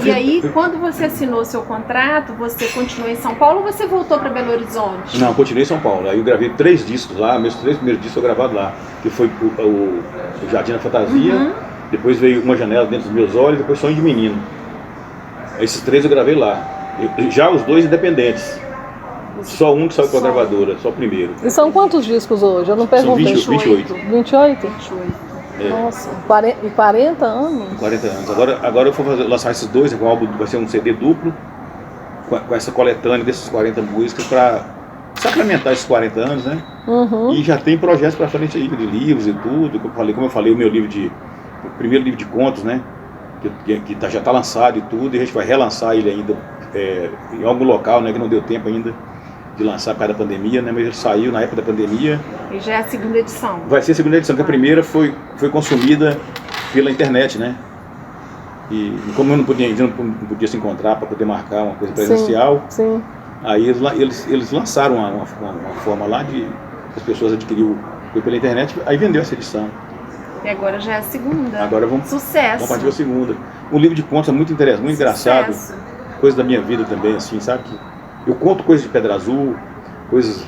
E aí, quando você assinou seu contrato, você continuou em São Paulo ou você voltou para Belo Horizonte? Não, continuei em São Paulo. Aí eu gravei 3 discos lá, meus 3 primeiros discos foram gravados lá, que foi o Jardim da Fantasia, depois veio Uma Janela Dentro dos Meus Olhos, depois Sonho de Menino. Esses 3 eu gravei lá. Já os 2 independentes. Só um que saiu com a gravadora, só o primeiro. E são quantos discos hoje? Eu não perguntei. São 28. 28? Nossa, 40 anos? 40 anos. Agora eu vou lançar esses 2, o álbum vai ser um CD duplo, com essa coletânea desses 40 músicas, para sacramentar esses 40 anos, né? E já tem projetos para frente aí, de livros e tudo. Como eu falei, o primeiro livro de contos, né? Que já está lançado e tudo, e a gente vai relançar ele ainda em algum local, né? Que não deu tempo ainda de lançar por causa da pandemia, né? Mas ele saiu na época da pandemia. E já é a segunda edição. Vai ser a segunda edição, que a primeira foi consumida pela internet, né? E como eu não podia se encontrar para poder marcar uma coisa presencial, sim. Aí eles lançaram uma forma lá de as pessoas adquiriram pela internet, aí vendeu essa edição. E agora já é a segunda. Agora Sucesso. Vamos partir da segunda. Um livro de contos é muito interessante, muito engraçado. Coisa da minha vida também, assim, sabe? Eu conto coisas de Pedra Azul, coisas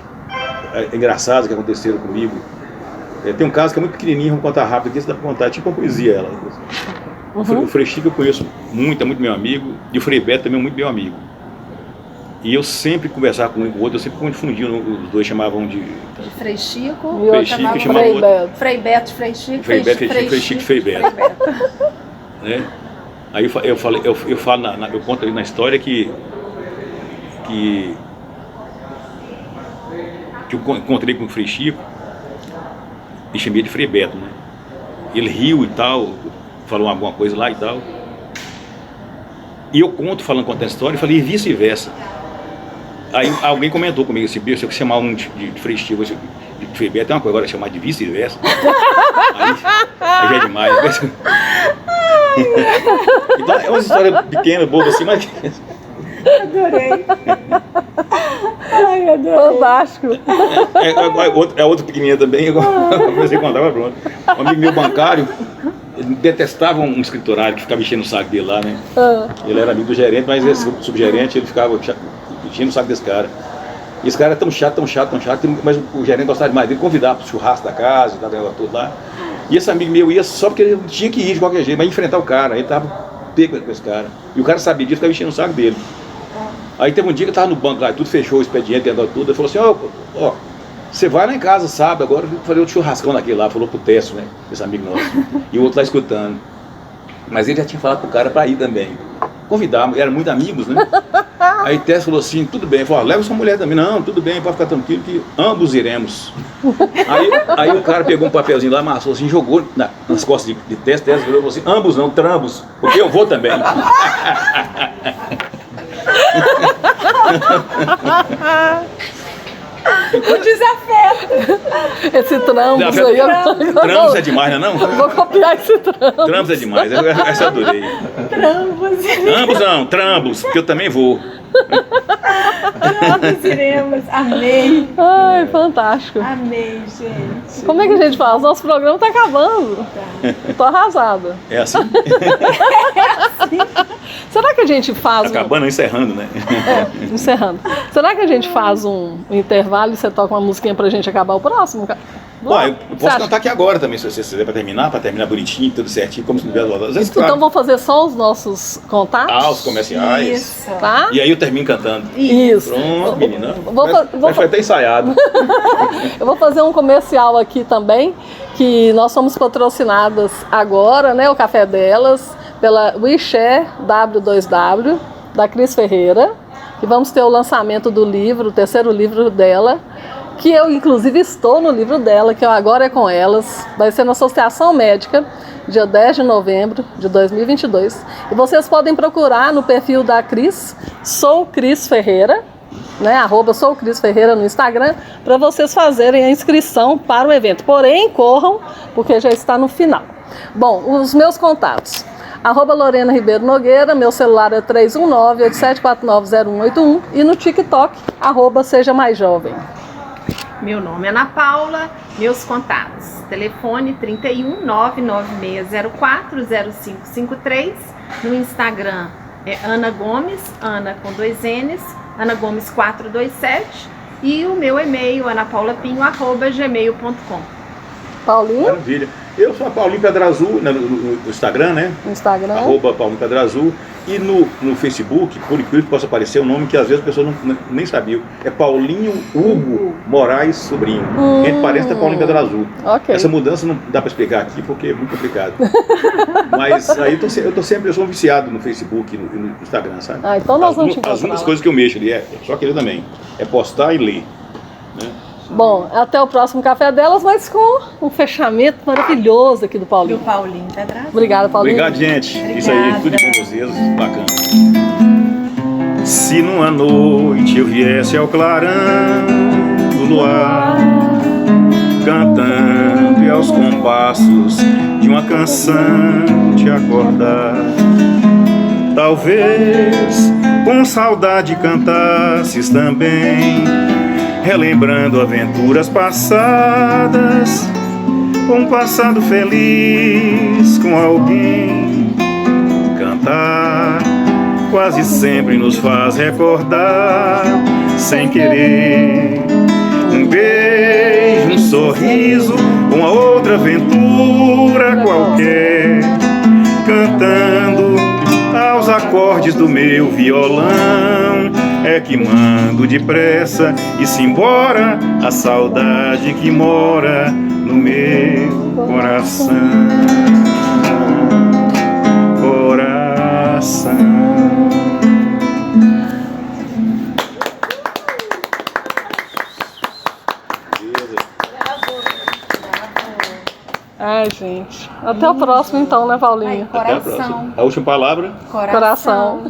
engraçadas que aconteceram comigo. Tem um caso que é muito pequenininho, vamos contar rápido aqui, você dá pra contar, é tipo uma poesia ela. O Frei Chico eu conheço muito, é muito meu amigo, e o Frei Beto também é muito meu amigo. E eu sempre conversava com o outro, eu sempre confundia, os dois chamavam de Frei Chico, e o outro chamava Frei Beto. Frei Beto, Frei Chico, Frei Chico, Frei Beto. Né? Aí eu conto ali na história que eu encontrei com o Frei Chico e chamei de Frei Beto, né? Ele riu e tal, falou alguma coisa lá e tal. E eu contando a história, e falei, e vice-versa. Aí alguém comentou comigo assim, se eu chamar um de Frei Chico, de Frei Beto, é uma coisa, agora chamar de vice-versa. aí já é demais. Então é uma história pequena, boba assim, mas... Adorei. Ai, adorei. Fantástico. Outra pequenininha também, eu comecei a contar, pronto. Um amigo meu bancário, ele detestava um escriturário que ficava enchendo o saco dele lá, né? Ele era amigo do gerente, mas esse subgerente, ele ficava enchendo o saco desse cara. E esse cara era tão chato, mas o gerente gostava demais dele, convidava para o churrasco da casa, e tal, tudo lá. E esse amigo meu ia só porque ele tinha que ir de qualquer jeito, mas enfrentar o cara, ele tava pego com esse cara. E o cara sabia disso, ficava enchendo o saco dele. Aí teve um dia que eu tava no banco lá, tudo fechou o expediente, tudo, ele falou assim, você vai lá em casa, sabe? Agora eu falei outro churrascão daquele lá, falou pro Técio, né? Esse amigo nosso. E o outro lá escutando. Mas ele já tinha falado pro cara pra ir também. Convidar, eram muito amigos, né? Aí Técio falou assim, tudo bem. Falou, leva sua mulher também. Não, tudo bem, pode ficar tranquilo que ambos iremos. Aí o cara pegou um papelzinho lá, amassou assim, jogou nas costas de Técio. Técio falou assim, ambos não, trambos, porque eu vou também. O desafeto. Esse trambos aí. Trambos é demais, não é não? Vou copiar esse trambos. Trambos é demais, essa eu adorei. Ambos não, trambos, porque eu também vou. Ambos iremos. Amei. Ai, fantástico. Amei, gente. Como é que a gente faz? Nosso programa tá acabando. Tá. Tô arrasada. É assim? Será que a gente faz... Acabando, encerrando, né? Encerrando. Será que a gente faz um intervalo e você toca uma musiquinha pra gente acabar o próximo? Ué, eu posso cantar aqui agora também, se você quiser, pra terminar bonitinho, tudo certinho, como se não tivesse voltado. Então vamos fazer só os nossos contatos? Os comerciais. Isso. Tá? E aí eu termino cantando. Isso. Pronto, menina. Foi até ensaiado. Eu vou fazer um comercial aqui também, que nós somos patrocinadas agora, né, o Café Delas, pela WeShare W2W, da Cris Ferreira, e vamos ter o lançamento do livro, o terceiro livro dela, que eu inclusive estou no livro dela, que Agora é com Elas, vai ser na Associação Médica, dia 10 de novembro de 2022, e vocês podem procurar no perfil da Cris, Sou Cris Ferreira, né, @Sou Cris Ferreira no Instagram, para vocês fazerem a inscrição para o evento, porém corram, porque já está no final. Bom, os meus contatos: @Lorena Ribeiro Nogueira, meu celular é 319-8749-0181 e no TikTok, @Seja Mais Jovem. Meu nome é Ana Paula, meus contatos: telefone 31 99604 0553, no Instagram é Ana Gomes, Ana com 2 N's, Ana Gomes 427, e o meu e-mail anapaulapinho@gmail.com. Paulinho? Maravilha. Eu sou a Paulinho Pedra Azul, no Instagram, né? No Instagram. @Paulinho Pedra Azul. E no Facebook, por incrível que possa parecer, um nome que às vezes as pessoas nem sabiam. É Paulinho Hugo Moraes Sobrinho. Entre parece é Paulinho Pedra Azul. Okay. Essa mudança não dá para explicar aqui porque é muito complicado. Mas aí eu sou um viciado no Facebook e no Instagram, sabe? Então nós vamos te encontrar. As únicas coisas que eu mexo ali é só aquele também. É postar e ler. Né? Bom, até o próximo Café Delas, mas com um fechamento maravilhoso aqui do Paulinho. Do Paulinho Pedra Azul. Obrigada, Paulinho. Obrigado, gente. Obrigada. Isso aí, tudo de bom vocês. Bacana. Se numa noite eu viesse ao clarão do luar, cantando e aos compassos de uma canção te acordar, talvez com saudade cantasses também, relembrando aventuras passadas, um passado feliz com alguém. Cantar quase sempre nos faz recordar, sem querer, um beijo, um sorriso, uma outra aventura qualquer, cantando aos acordes do meu violão. É que mando depressa e se embora a saudade que mora no meu coração. Ai, gente. Até o próximo então, né, Paulinho? Ai, coração. Até a próxima. A última palavra? Coração. Coração.